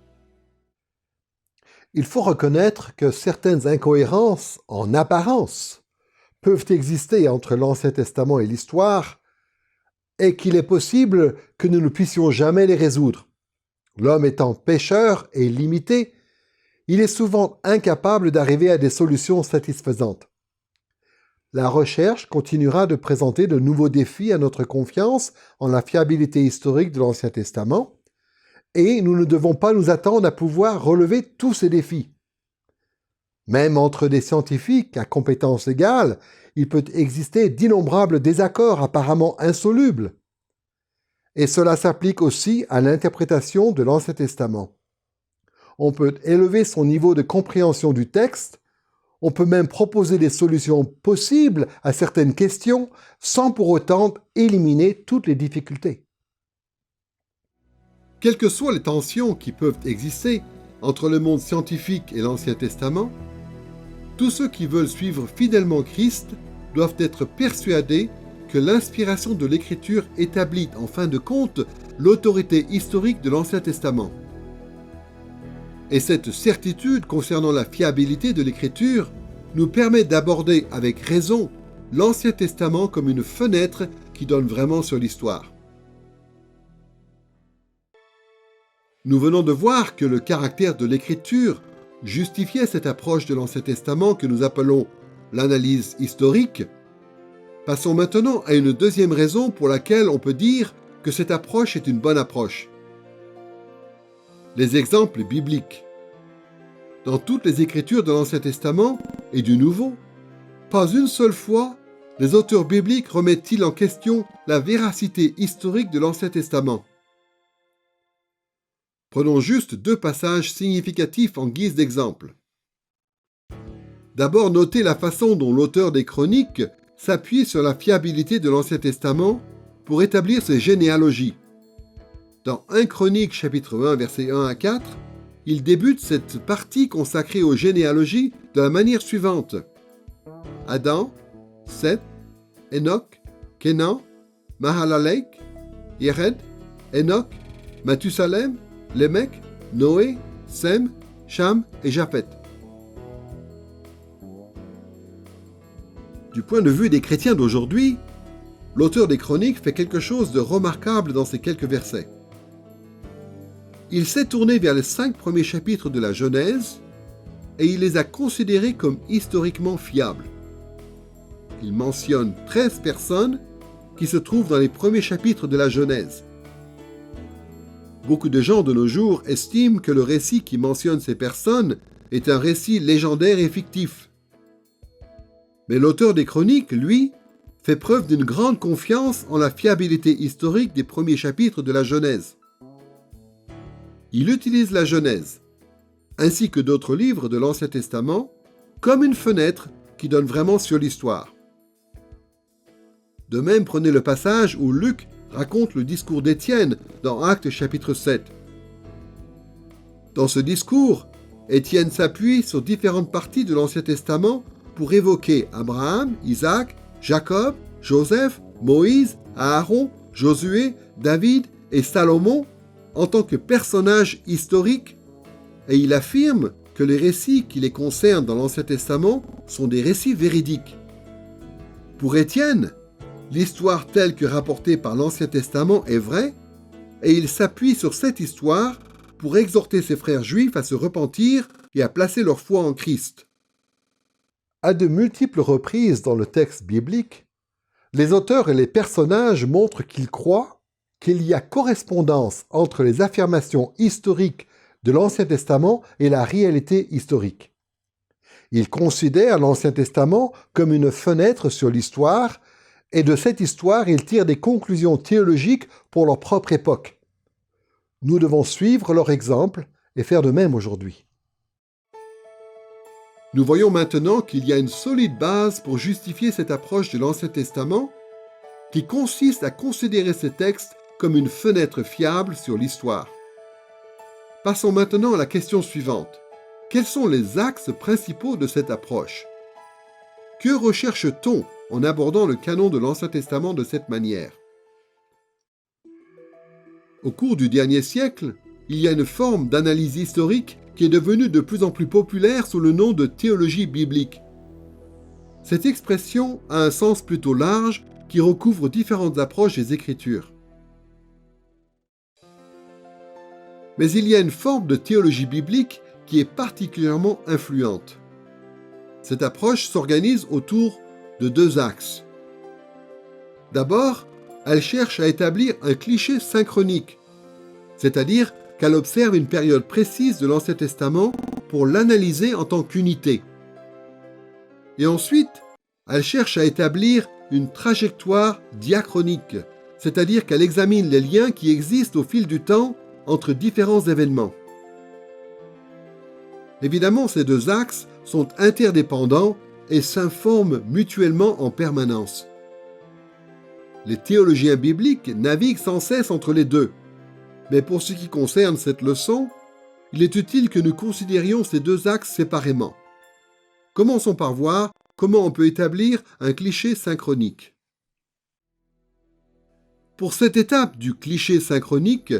Il faut reconnaître que certaines incohérences, en apparence, peuvent exister entre l'Ancien Testament et l'histoire, et qu'il est possible que nous ne puissions jamais les résoudre. L'homme étant pécheur et limité, il est souvent incapable d'arriver à des solutions satisfaisantes. La recherche continuera de présenter de nouveaux défis à notre confiance en la fiabilité historique de l'Ancien Testament, et nous ne devons pas nous attendre à pouvoir relever tous ces défis. Même entre des scientifiques à compétences égales, il peut exister d'innombrables désaccords apparemment insolubles. Et cela s'applique aussi à l'interprétation de l'Ancien Testament. On peut élever son niveau de compréhension du texte, on peut même proposer des solutions possibles à certaines questions sans pour autant éliminer toutes les difficultés. Quelles que soient les tensions qui peuvent exister entre le monde scientifique et l'Ancien Testament, tous ceux qui veulent suivre fidèlement Christ doivent être persuadés que l'inspiration de l'Écriture établit en fin de compte l'autorité historique de l'Ancien Testament. Et cette certitude concernant la fiabilité de l'Écriture nous permet d'aborder avec raison l'Ancien Testament comme une fenêtre qui donne vraiment sur l'histoire. Nous venons de voir que le caractère de l'Écriture justifiait cette approche de l'Ancien Testament que nous appelons l'analyse historique. Passons maintenant à une deuxième raison pour laquelle on peut dire que cette approche est une bonne approche. Les exemples bibliques. Dans toutes les Écritures de l'Ancien Testament et du Nouveau, pas une seule fois les auteurs bibliques remettent-ils en question la véracité historique de l'Ancien Testament. Prenons juste deux passages significatifs en guise d'exemple. D'abord, notez la façon dont l'auteur des Chroniques s'appuie sur la fiabilité de l'Ancien Testament pour établir ses généalogies. Dans 1 Chronique chapitre 1 versets 1 à 4, il débute cette partie consacrée aux généalogies de la manière suivante. Adam, Seth, Enoch, Kénan, Mahalalel, Yered, Enoch, Mathusalem, Lémec, Noé, Sem, Cham et Japheth. Du point de vue des chrétiens d'aujourd'hui, l'auteur des Chroniques fait quelque chose de remarquable dans ces quelques versets. Il s'est tourné vers les 5 premiers chapitres de la Genèse et il les a considérés comme historiquement fiables. Il mentionne 13 personnes qui se trouvent dans les premiers chapitres de la Genèse. Beaucoup de gens de nos jours estiment que le récit qui mentionne ces personnes est un récit légendaire et fictif. Mais l'auteur des Chroniques, lui, fait preuve d'une grande confiance en la fiabilité historique des premiers chapitres de la Genèse. Il utilise la Genèse, ainsi que d'autres livres de l'Ancien Testament, comme une fenêtre qui donne vraiment sur l'histoire. De même, prenez le passage où Luc raconte le discours d'Étienne dans Actes chapitre 7. Dans ce discours, Étienne s'appuie sur différentes parties de l'Ancien Testament pour évoquer Abraham, Isaac, Jacob, Joseph, Moïse, Aaron, Josué, David et Salomon en tant que personnages historiques, et il affirme que les récits qui les concernent dans l'Ancien Testament sont des récits véridiques. Pour Étienne, l'histoire telle que rapportée par l'Ancien Testament est vraie, et il s'appuie sur cette histoire pour exhorter ses frères juifs à se repentir et à placer leur foi en Christ. À de multiples reprises dans le texte biblique, les auteurs et les personnages montrent qu'ils croient qu'il y a correspondance entre les affirmations historiques de l'Ancien Testament et la réalité historique. Ils considèrent l'Ancien Testament comme une fenêtre sur l'histoire, et de cette histoire, ils tirent des conclusions théologiques pour leur propre époque. Nous devons suivre leur exemple et faire de même aujourd'hui. Nous voyons maintenant qu'il y a une solide base pour justifier cette approche de l'Ancien Testament qui consiste à considérer ces textes comme une fenêtre fiable sur l'histoire. Passons maintenant à la question suivante. Quels sont les axes principaux de cette approche? Que recherche-t-on en abordant le canon de l'Ancien Testament de cette manière? Au cours du dernier siècle, il y a une forme d'analyse historique qui est devenue de plus en plus populaire sous le nom de théologie biblique. Cette expression a un sens plutôt large qui recouvre différentes approches des Écritures. Mais il y a une forme de théologie biblique qui est particulièrement influente. Cette approche s'organise autour de deux axes. D'abord, elle cherche à établir un cliché synchronique, c'est-à-dire qu'elle observe une période précise de l'Ancien Testament pour l'analyser en tant qu'unité. Et ensuite, elle cherche à établir une trajectoire diachronique, c'est-à-dire qu'elle examine les liens qui existent au fil du temps entre différents événements. Évidemment, ces deux axes sont interdépendants et s'informent mutuellement en permanence. Les théologiens bibliques naviguent sans cesse entre les deux. Mais pour ce qui concerne cette leçon, il est utile que nous considérions ces deux axes séparément. Commençons par voir comment on peut établir un cliché synchronique. Pour cette étape du cliché synchronique,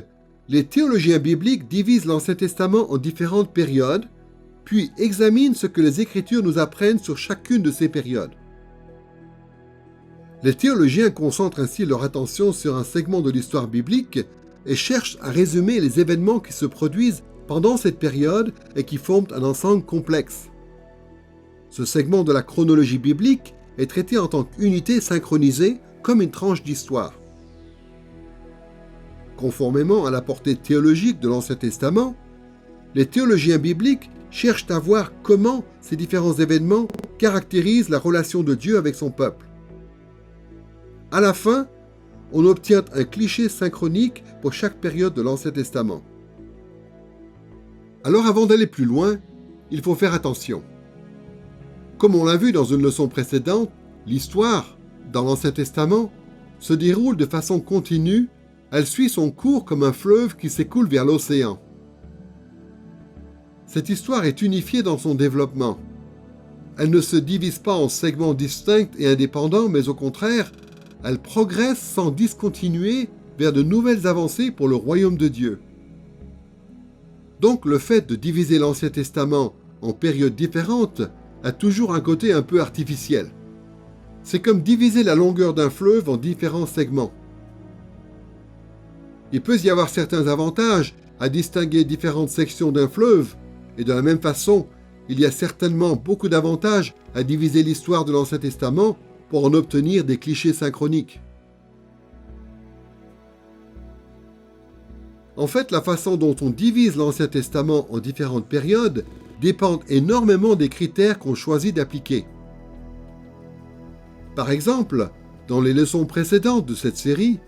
les théologiens bibliques divisent l'Ancien Testament en différentes périodes, puis examinent ce que les Écritures nous apprennent sur chacune de ces périodes. Les théologiens concentrent ainsi leur attention sur un segment de l'histoire biblique et cherchent à résumer les événements qui se produisent pendant cette période et qui forment un ensemble complexe. Ce segment de la chronologie biblique est traité en tant qu'unité synchronisée comme une tranche d'histoire. Conformément à la portée théologique de l'Ancien Testament, les théologiens bibliques cherchent à voir comment ces différents événements caractérisent la relation de Dieu avec son peuple. À la fin, on obtient un cliché synchronique pour chaque période de l'Ancien Testament. Alors avant d'aller plus loin, il faut faire attention. Comme on l'a vu dans une leçon précédente, l'histoire, dans l'Ancien Testament, se déroule de façon continue, elle suit son cours comme un fleuve qui s'écoule vers l'océan. Cette histoire est unifiée dans son développement. Elle ne se divise pas en segments distincts et indépendants, mais au contraire, elle progresse sans discontinuer vers de nouvelles avancées pour le royaume de Dieu. Donc le fait de diviser l'Ancien Testament en périodes différentes a toujours un côté un peu artificiel. C'est comme diviser la longueur d'un fleuve en différents segments. Il peut y avoir certains avantages à distinguer différentes sections d'un fleuve, et de la même façon, il y a certainement beaucoup d'avantages à diviser l'histoire de l'Ancien Testament pour en obtenir des clichés synchroniques. En fait, la façon dont on divise l'Ancien Testament en différentes périodes dépend énormément des critères qu'on choisit d'appliquer. Par exemple, dans les leçons précédentes de cette série,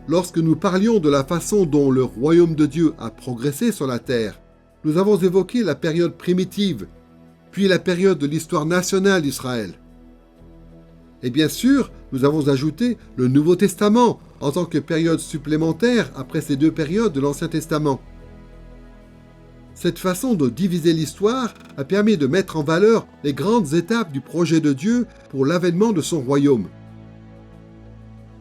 lorsque nous parlions de la façon dont le royaume de Dieu a progressé sur la terre, nous avons évoqué la période primitive, puis la période de l'histoire nationale d'Israël. Et bien sûr, nous avons ajouté le Nouveau Testament en tant que période supplémentaire après ces deux périodes de l'Ancien Testament. Cette façon de diviser l'histoire a permis de mettre en valeur les grandes étapes du projet de Dieu pour l'avènement de son royaume.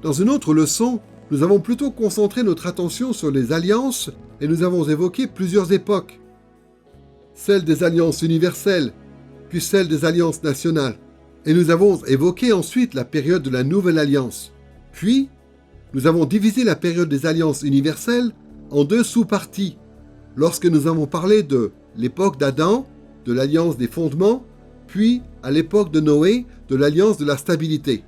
Dans une autre leçon, nous avons plutôt concentré notre attention sur les alliances et nous avons évoqué plusieurs époques. Celle des alliances universelles, puis celle des alliances nationales. Et nous avons évoqué ensuite la période de la Nouvelle Alliance. Puis, nous avons divisé la période des alliances universelles en deux sous-parties, lorsque nous avons parlé de l'époque d'Adam, de l'alliance des fondements, puis à l'époque de Noé, de l'alliance de la stabilité.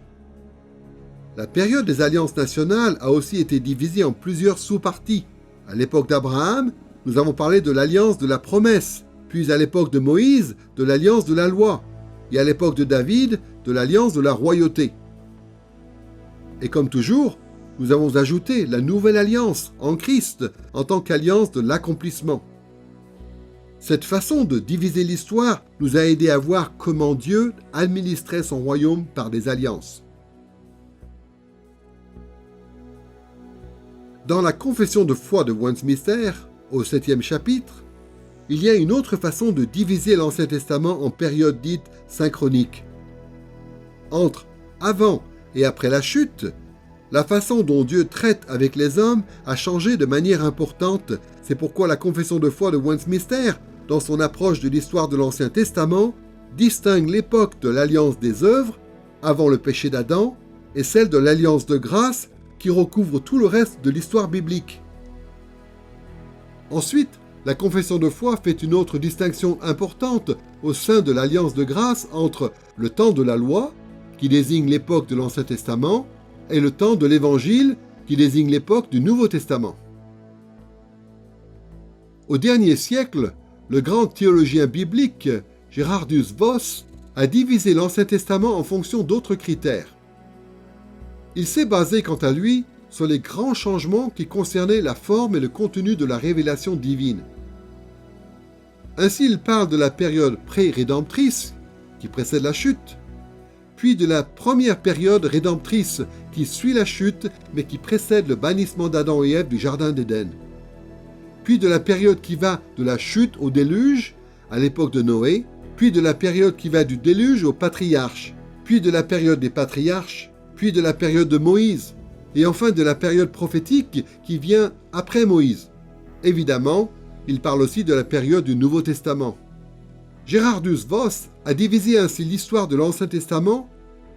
La période des alliances nationales a aussi été divisée en plusieurs sous-parties. À l'époque d'Abraham, nous avons parlé de l'alliance de la promesse, puis à l'époque de Moïse, de l'alliance de la loi, et à l'époque de David, de l'alliance de la royauté. Et comme toujours, nous avons ajouté la nouvelle alliance en Christ en tant qu'alliance de l'accomplissement. Cette façon de diviser l'histoire nous a aidé à voir comment Dieu administrait son royaume par des alliances. Dans la confession de foi de Westminster, au 7e chapitre, il y a une autre façon de diviser l'Ancien Testament en périodes dites synchroniques. Entre avant et après la chute, la façon dont Dieu traite avec les hommes a changé de manière importante. C'est pourquoi la confession de foi de Westminster, dans son approche de l'histoire de l'Ancien Testament, distingue l'époque de l'alliance des œuvres, avant le péché d'Adam, et celle de l'alliance de grâce, qui recouvre tout le reste de l'histoire biblique. Ensuite, la confession de foi fait une autre distinction importante au sein de l'alliance de grâce entre le temps de la loi, qui désigne l'époque de l'Ancien Testament, et le temps de l'Évangile, qui désigne l'époque du Nouveau Testament. Au dernier siècle, le grand théologien biblique Gerhardus Voss a divisé l'Ancien Testament en fonction d'autres critères. Il s'est basé quant à lui sur les grands changements qui concernaient la forme et le contenu de la révélation divine. Ainsi, il parle de la période pré-rédemptrice, qui précède la chute, puis de la première période rédemptrice qui suit la chute, mais qui précède le bannissement d'Adam et Ève du Jardin d'Éden, puis de la période qui va de la chute au déluge, à l'époque de Noé, puis de la période qui va du déluge aux patriarches, puis de la période des patriarches, puis de la période de Moïse, et enfin de la période prophétique qui vient après Moïse. Évidemment, il parle aussi de la période du Nouveau Testament. Gerhardus Voss a divisé ainsi l'histoire de l'Ancien Testament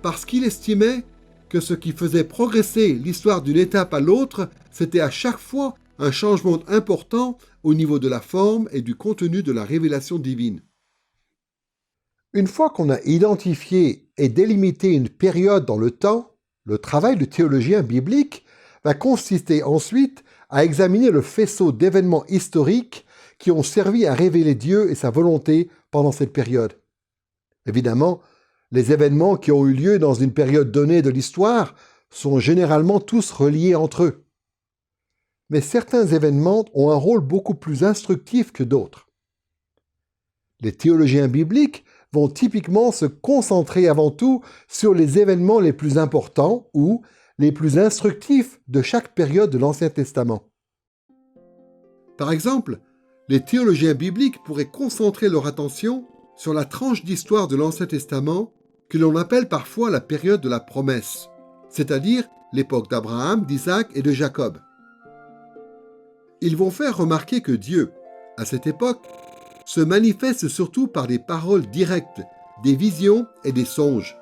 parce qu'il estimait que ce qui faisait progresser l'histoire d'une étape à l'autre, c'était à chaque fois un changement important au niveau de la forme et du contenu de la révélation divine. Une fois qu'on a identifié et délimité une période dans le temps, le travail du théologien biblique va consister ensuite à examiner le faisceau d'événements historiques qui ont servi à révéler Dieu et sa volonté pendant cette période. Évidemment, les événements qui ont eu lieu dans une période donnée de l'histoire sont généralement tous reliés entre eux. Mais certains événements ont un rôle beaucoup plus instructif que d'autres. Les théologiens bibliques vont typiquement se concentrer avant tout sur les événements les plus importants ou les plus instructifs de chaque période de l'Ancien Testament. Par exemple, les théologiens bibliques pourraient concentrer leur attention sur la tranche d'histoire de l'Ancien Testament que l'on appelle parfois la période de la promesse, c'est-à-dire l'époque d'Abraham, d'Isaac et de Jacob. Ils vont faire remarquer que Dieu, à cette époque, se manifeste surtout par des paroles directes, des visions et des songes.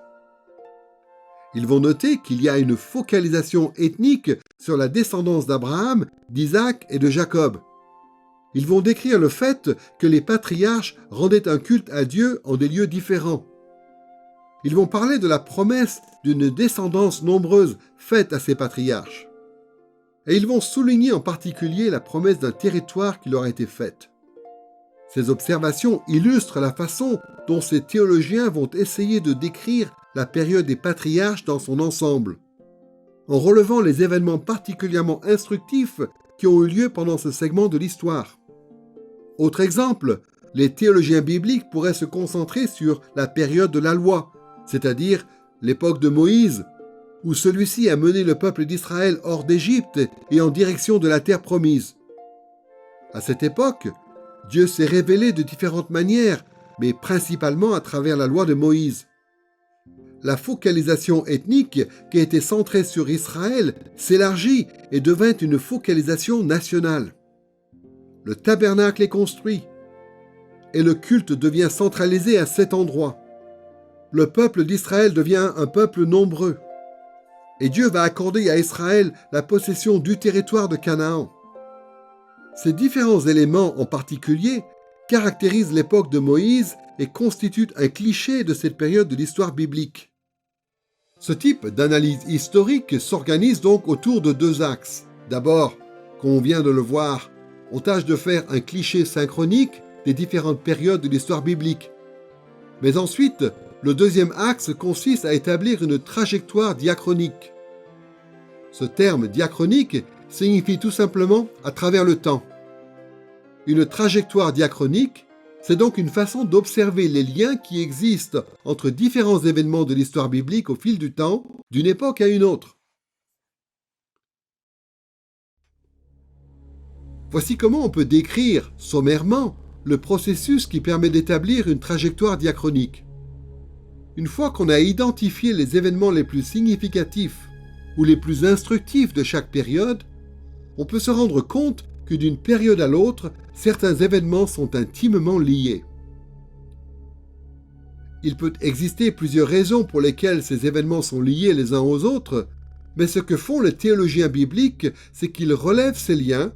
Ils vont noter qu'il y a une focalisation ethnique sur la descendance d'Abraham, d'Isaac et de Jacob. Ils vont décrire le fait que les patriarches rendaient un culte à Dieu en des lieux différents. Ils vont parler de la promesse d'une descendance nombreuse faite à ces patriarches. Et ils vont souligner en particulier la promesse d'un territoire qui leur a été faite. Ces observations illustrent la façon dont ces théologiens vont essayer de décrire la période des patriarches dans son ensemble, en relevant les événements particulièrement instructifs qui ont eu lieu pendant ce segment de l'histoire. Autre exemple, les théologiens bibliques pourraient se concentrer sur la période de la loi, c'est-à-dire l'époque de Moïse, où celui-ci a mené le peuple d'Israël hors d'Égypte et en direction de la terre promise. À cette époque, Dieu s'est révélé de différentes manières, mais principalement à travers la loi de Moïse. La focalisation ethnique qui était centrée sur Israël s'élargit et devint une focalisation nationale. Le tabernacle est construit et le culte devient centralisé à cet endroit. Le peuple d'Israël devient un peuple nombreux. Et Dieu va accorder à Israël la possession du territoire de Canaan. Ces différents éléments en particulier caractérisent l'époque de Moïse et constituent un cliché de cette période de l'histoire biblique. Ce type d'analyse historique s'organise donc autour de deux axes. D'abord, comme on vient de le voir, on tâche de faire un cliché synchronique des différentes périodes de l'histoire biblique. Mais ensuite, le deuxième axe consiste à établir une trajectoire diachronique. Ce terme diachronique signifie tout simplement à travers le temps. Une trajectoire diachronique, c'est donc une façon d'observer les liens qui existent entre différents événements de l'histoire biblique au fil du temps, d'une époque à une autre. Voici comment on peut décrire, sommairement, le processus qui permet d'établir une trajectoire diachronique. Une fois qu'on a identifié les événements les plus significatifs ou les plus instructifs de chaque période, on peut se rendre compte que d'une période à l'autre, certains événements sont intimement liés. Il peut exister plusieurs raisons pour lesquelles ces événements sont liés les uns aux autres, mais ce que font les théologiens bibliques, c'est qu'ils relèvent ces liens,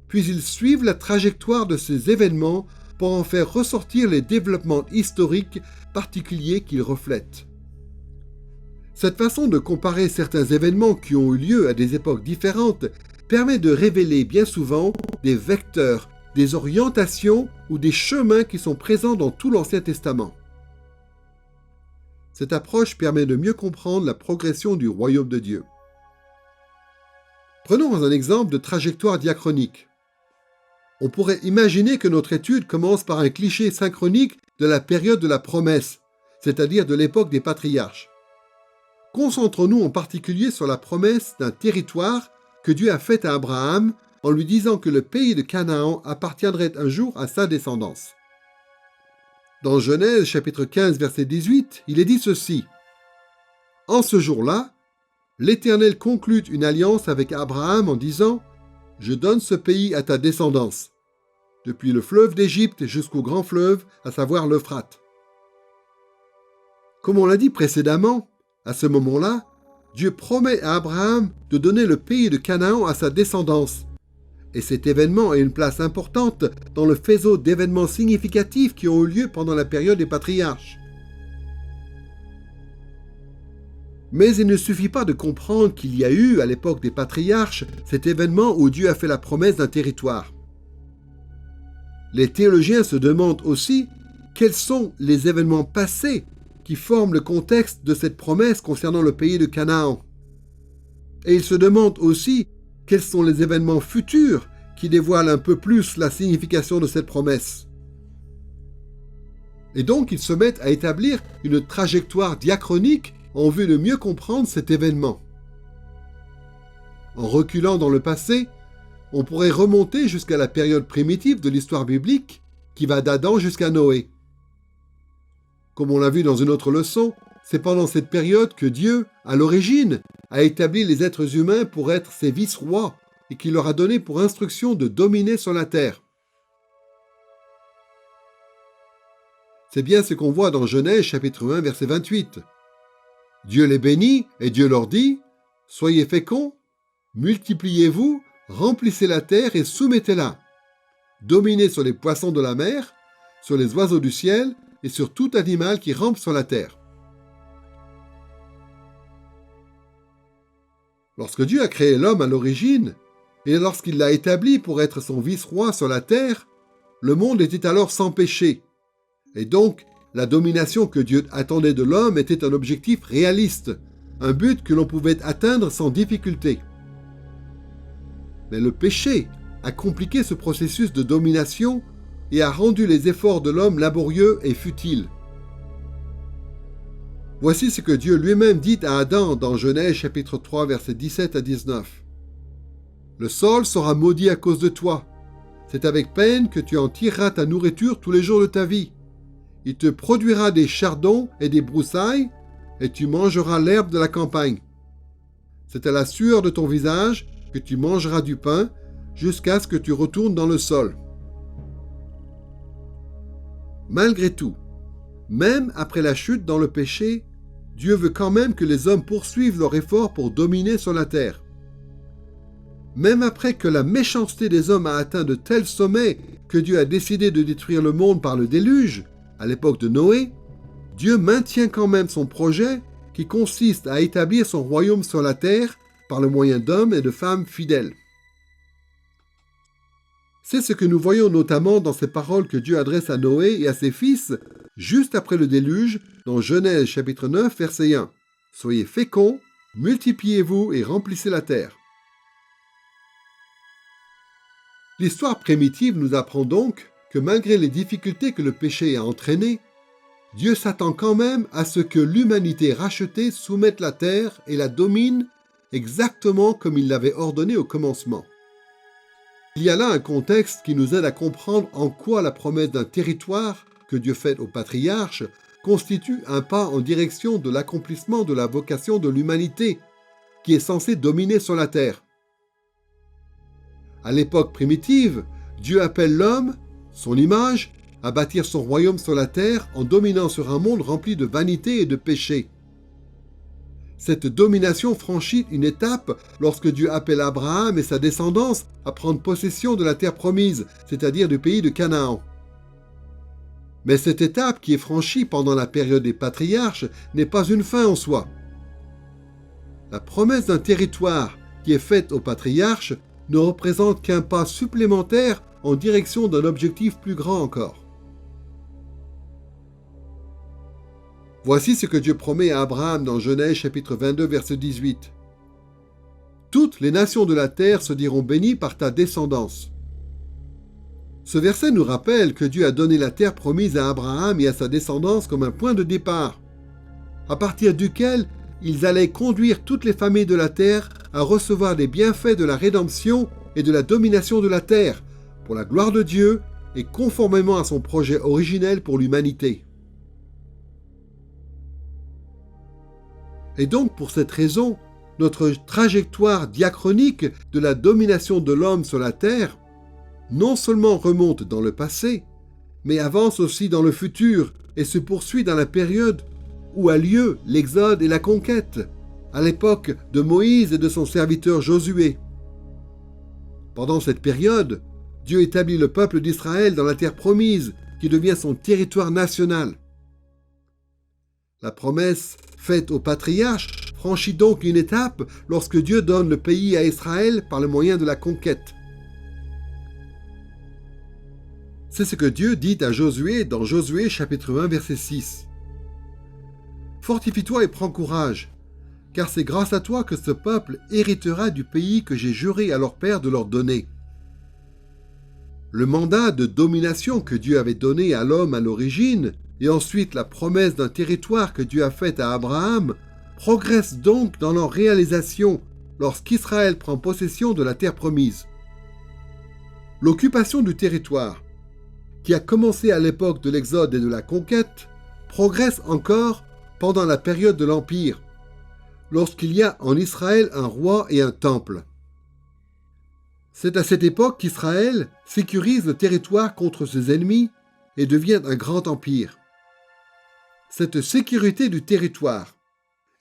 puis ils suivent la trajectoire de ces événements pour en faire ressortir les développements historiques particuliers qu'ils reflètent. Cette façon de comparer certains événements qui ont eu lieu à des époques différentes permet de révéler bien souvent des vecteurs, des orientations ou des chemins qui sont présents dans tout l'Ancien Testament. Cette approche permet de mieux comprendre la progression du royaume de Dieu. Prenons un exemple de trajectoire diachronique. On pourrait imaginer que notre étude commence par un cliché synchronique de la période de la promesse, c'est-à-dire de l'époque des patriarches. Concentrons-nous en particulier sur la promesse d'un territoire que Dieu a faite à Abraham en lui disant que le pays de Canaan appartiendrait un jour à sa descendance. Dans Genèse chapitre 15 verset 18, il est dit ceci: « En ce jour-là, l'Éternel conclut une alliance avec Abraham en disant « Je donne ce pays à ta descendance, depuis le fleuve d'Égypte jusqu'au grand fleuve, à savoir l'Euphrate. » Comme on l'a dit précédemment, à ce moment-là, Dieu promet à Abraham de donner le pays de Canaan à sa descendance. Et cet événement a une place importante dans le faisceau d'événements significatifs qui ont eu lieu pendant la période des patriarches. Mais il ne suffit pas de comprendre qu'il y a eu, à l'époque des patriarches, cet événement où Dieu a fait la promesse d'un territoire. Les théologiens se demandent aussi quels sont les événements passés qui forment le contexte de cette promesse concernant le pays de Canaan. Et ils se demandent aussi quels sont les événements futurs qui dévoilent un peu plus la signification de cette promesse. Et donc ils se mettent à établir une trajectoire diachronique en vue de mieux comprendre cet événement. En reculant dans le passé, on pourrait remonter jusqu'à la période primitive de l'histoire biblique qui va d'Adam jusqu'à Noé. Comme on l'a vu dans une autre leçon, c'est pendant cette période que Dieu, à l'origine, a établi les êtres humains pour être ses vice-rois et qu'il leur a donné pour instruction de dominer sur la terre. C'est bien ce qu'on voit dans Genèse chapitre 1 verset 28. Dieu les bénit et Dieu leur dit « Soyez féconds, multipliez-vous, remplissez la terre et soumettez-la. Dominez sur les poissons de la mer, sur les oiseaux du ciel et sur tout animal qui rampe sur la terre. » Lorsque Dieu a créé l'homme à l'origine, et lorsqu'il l'a établi pour être son vice-roi sur la terre, le monde était alors sans péché. Et donc, la domination que Dieu attendait de l'homme était un objectif réaliste, un but que l'on pouvait atteindre sans difficulté. Mais le péché a compliqué ce processus de domination et a rendu les efforts de l'homme laborieux et futiles. Voici ce que Dieu lui-même dit à Adam dans Genèse chapitre 3 versets 17 à 19. « Le sol sera maudit à cause de toi. C'est avec peine que tu en tireras ta nourriture tous les jours de ta vie. Il te produira des chardons et des broussailles, et tu mangeras l'herbe de la campagne. C'est à la sueur de ton visage que tu mangeras du pain, jusqu'à ce que tu retournes dans le sol. » Malgré tout, même après la chute dans le péché, Dieu veut quand même que les hommes poursuivent leur effort pour dominer sur la terre. Même après que la méchanceté des hommes a atteint de tels sommets que Dieu a décidé de détruire le monde par le déluge, à l'époque de Noé, Dieu maintient quand même son projet qui consiste à établir son royaume sur la terre par le moyen d'hommes et de femmes fidèles. C'est ce que nous voyons notamment dans ces paroles que Dieu adresse à Noé et à ses fils juste après le déluge dans Genèse chapitre 9 verset 1. « Soyez féconds, multipliez-vous et remplissez la terre. » L'histoire primitive nous apprend donc que malgré les difficultés que le péché a entraînées, Dieu s'attend quand même à ce que l'humanité rachetée soumette la terre et la domine exactement comme il l'avait ordonné au commencement. Il y a là un contexte qui nous aide à comprendre en quoi la promesse d'un territoire que Dieu fait aux patriarches constitue un pas en direction de l'accomplissement de la vocation de l'humanité, qui est censée dominer sur la terre. À l'époque primitive, Dieu appelle l'homme, son image, à bâtir son royaume sur la terre en dominant sur un monde rempli de vanité et de péché. Cette domination franchit une étape lorsque Dieu appelle Abraham et sa descendance à prendre possession de la terre promise, c'est-à-dire du pays de Canaan. Mais cette étape qui est franchie pendant la période des patriarches n'est pas une fin en soi. La promesse d'un territoire qui est faite aux patriarches ne représente qu'un pas supplémentaire en direction d'un objectif plus grand encore. Voici ce que Dieu promet à Abraham dans Genèse chapitre 22 verset 18. « Toutes les nations de la terre se diront bénies par ta descendance. » Ce verset nous rappelle que Dieu a donné la terre promise à Abraham et à sa descendance comme un point de départ, à partir duquel ils allaient conduire toutes les familles de la terre à recevoir les bienfaits de la rédemption et de la domination de la terre, pour la gloire de Dieu et conformément à son projet originel pour l'humanité. Et donc, pour cette raison, notre trajectoire diachronique de la domination de l'homme sur la terre non seulement remonte dans le passé, mais avance aussi dans le futur et se poursuit dans la période où a lieu l'Exode et la conquête, à l'époque de Moïse et de son serviteur Josué. Pendant cette période, Dieu établit le peuple d'Israël dans la terre promise, qui devient son territoire national. La promesse faite aux patriarches franchit donc une étape lorsque Dieu donne le pays à Israël par le moyen de la conquête. C'est ce que Dieu dit à Josué dans Josué chapitre 1 verset 6. « Fortifie-toi et prends courage, car c'est grâce à toi que ce peuple héritera du pays que j'ai juré à leur père de leur donner. » Le mandat de domination que Dieu avait donné à l'homme à l'origine, et ensuite la promesse d'un territoire que Dieu a faite à Abraham, progressent donc dans leur réalisation lorsqu'Israël prend possession de la terre promise. L'occupation du territoire, qui a commencé à l'époque de l'Exode et de la conquête, progresse encore pendant la période de l'Empire, lorsqu'il y a en Israël un roi et un temple. C'est à cette époque qu'Israël sécurise le territoire contre ses ennemis et devient un grand empire. Cette sécurité du territoire,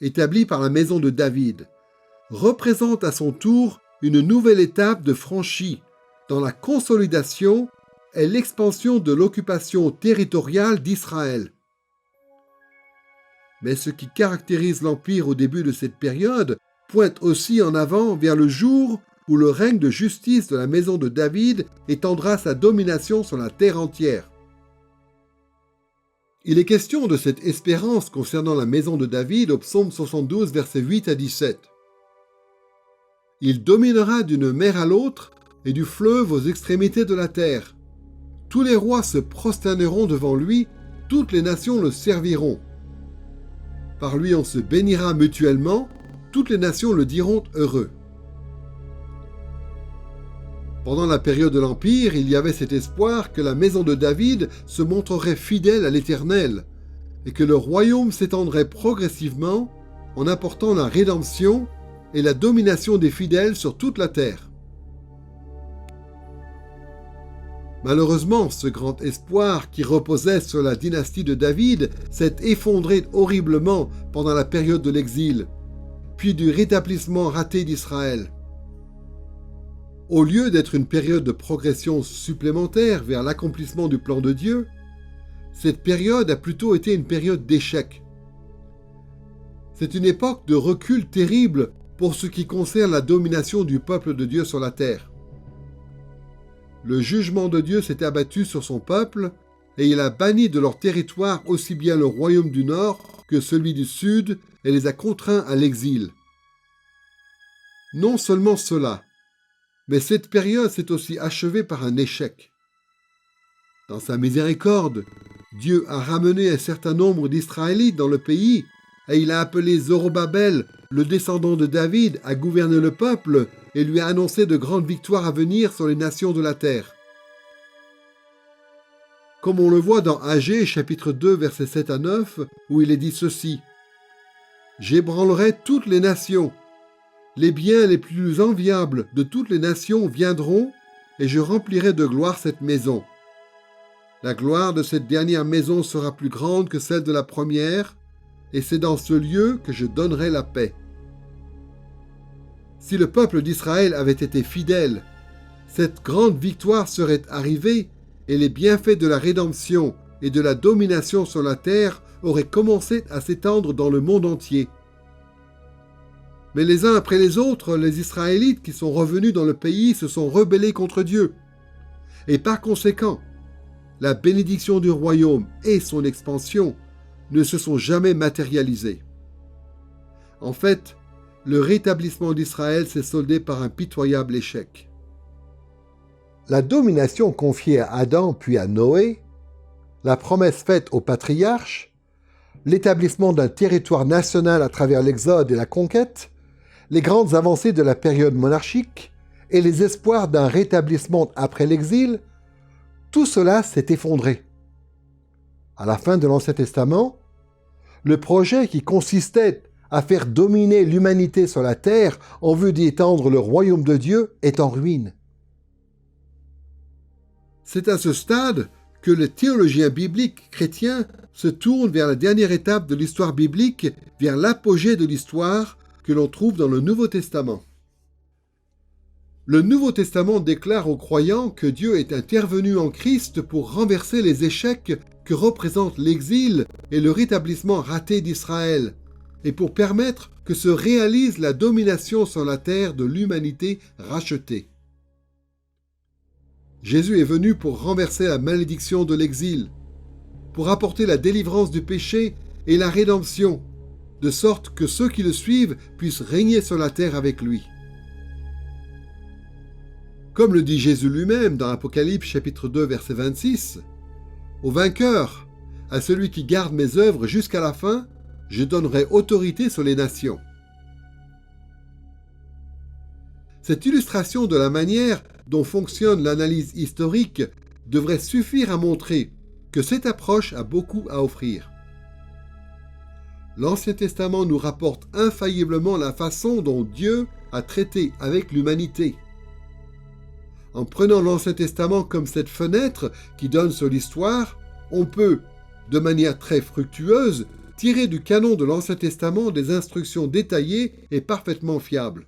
établie par la maison de David, représente à son tour une nouvelle étape de franchie dans la consolidation et l'expansion de l'occupation territoriale d'Israël. Mais ce qui caractérise l'Empire au début de cette période pointe aussi en avant vers le jour où le règne de justice de la maison de David étendra sa domination sur la terre entière. Il est question de cette espérance concernant la maison de David au psaume 72, versets 8 à 17. Il dominera d'une mer à l'autre et du fleuve aux extrémités de la terre. tous les rois se prosterneront devant lui, toutes les nations le serviront. Par lui on se bénira mutuellement, toutes les nations le diront heureux. Pendant la période de l'Empire, il y avait cet espoir que la maison de David se montrerait fidèle à l'Éternel et que le royaume s'étendrait progressivement en apportant la rédemption et la domination des fidèles sur toute la terre. Malheureusement, ce grand espoir qui reposait sur la dynastie de David s'est effondré horriblement pendant la période de l'exil, puis du rétablissement raté d'Israël. Au lieu d'être une période de progression supplémentaire vers l'accomplissement du plan de Dieu, cette période a plutôt été une période d'échec. C'est une époque de recul terrible pour ce qui concerne la domination du peuple de Dieu sur la terre. Le jugement de Dieu s'est abattu sur son peuple et il a banni de leur territoire aussi bien le royaume du Nord que celui du Sud et les a contraints à l'exil. Non seulement cela, mais cette période s'est aussi achevée par un échec. Dans sa miséricorde, Dieu a ramené un certain nombre d'Israélites dans le pays et il a appelé Zorobabel, le descendant de David, à gouverner le peuple et lui a annoncé de grandes victoires à venir sur les nations de la terre. Comme on le voit dans Agée, chapitre 2, versets 7 à 9, où il est dit ceci : « J'ébranlerai toutes les nations. Les biens les plus enviables de toutes les nations viendront, et je remplirai de gloire cette maison. La gloire de cette dernière maison sera plus grande que celle de la première, et c'est dans ce lieu que je donnerai la paix. » Si le peuple d'Israël avait été fidèle, cette grande victoire serait arrivée, et les bienfaits de la rédemption et de la domination sur la terre auraient commencé à s'étendre dans le monde entier. Mais les uns après les autres, les Israélites qui sont revenus dans le pays se sont rebellés contre Dieu. Et par conséquent, la bénédiction du royaume et son expansion ne se sont jamais matérialisées. En fait, le rétablissement d'Israël s'est soldé par un pitoyable échec. La domination confiée à Adam puis à Noé, la promesse faite aux patriarches, l'établissement d'un territoire national à travers l'Exode et la conquête, les grandes avancées de la période monarchique et les espoirs d'un rétablissement après l'exil, tout cela s'est effondré. À la fin de l'Ancien Testament, le projet qui consistait à faire dominer l'humanité sur la terre en vue d'y étendre le royaume de Dieu est en ruine. C'est à ce stade que les théologiens bibliques chrétiens se tournent vers la dernière étape de l'histoire biblique, vers l'apogée de l'histoire que l'on trouve dans le Nouveau Testament. Le Nouveau Testament déclare aux croyants que Dieu est intervenu en Christ pour renverser les échecs que représentent l'exil et le rétablissement raté d'Israël, et pour permettre que se réalise la domination sur la terre de l'humanité rachetée. Jésus est venu pour renverser la malédiction de l'exil, pour apporter la délivrance du péché et la rédemption, de sorte que ceux qui le suivent puissent régner sur la terre avec lui. Comme le dit Jésus lui-même dans Apocalypse chapitre 2 verset 26, « Au vainqueur, à celui qui garde mes œuvres jusqu'à la fin, je donnerai autorité sur les nations. » Cette illustration de la manière dont fonctionne l'analyse historique devrait suffire à montrer que cette approche a beaucoup à offrir. L'Ancien Testament nous rapporte infailliblement la façon dont Dieu a traité avec l'humanité. En prenant l'Ancien Testament comme cette fenêtre qui donne sur l'histoire, on peut, de manière très fructueuse, tirer du canon de l'Ancien Testament des instructions détaillées et parfaitement fiables.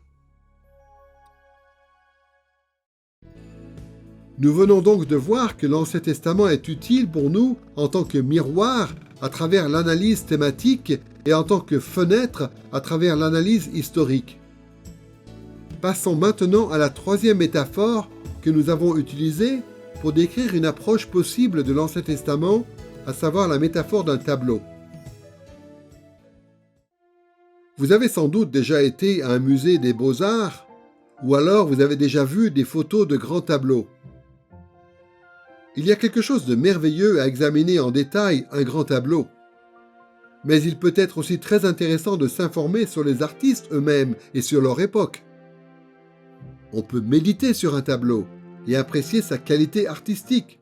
Nous venons donc de voir que l'Ancien Testament est utile pour nous en tant que miroir à travers l'analyse thématique et en tant que fenêtre à travers l'analyse historique. Passons maintenant à la troisième métaphore que nous avons utilisée pour décrire une approche possible de l'Ancien Testament, à savoir la métaphore d'un tableau. Vous avez sans doute déjà été à un musée des beaux-arts, ou alors vous avez déjà vu des photos de grands tableaux. Il y a quelque chose de merveilleux à examiner en détail un grand tableau. Mais il peut être aussi très intéressant de s'informer sur les artistes eux-mêmes et sur leur époque. On peut méditer sur un tableau et apprécier sa qualité artistique.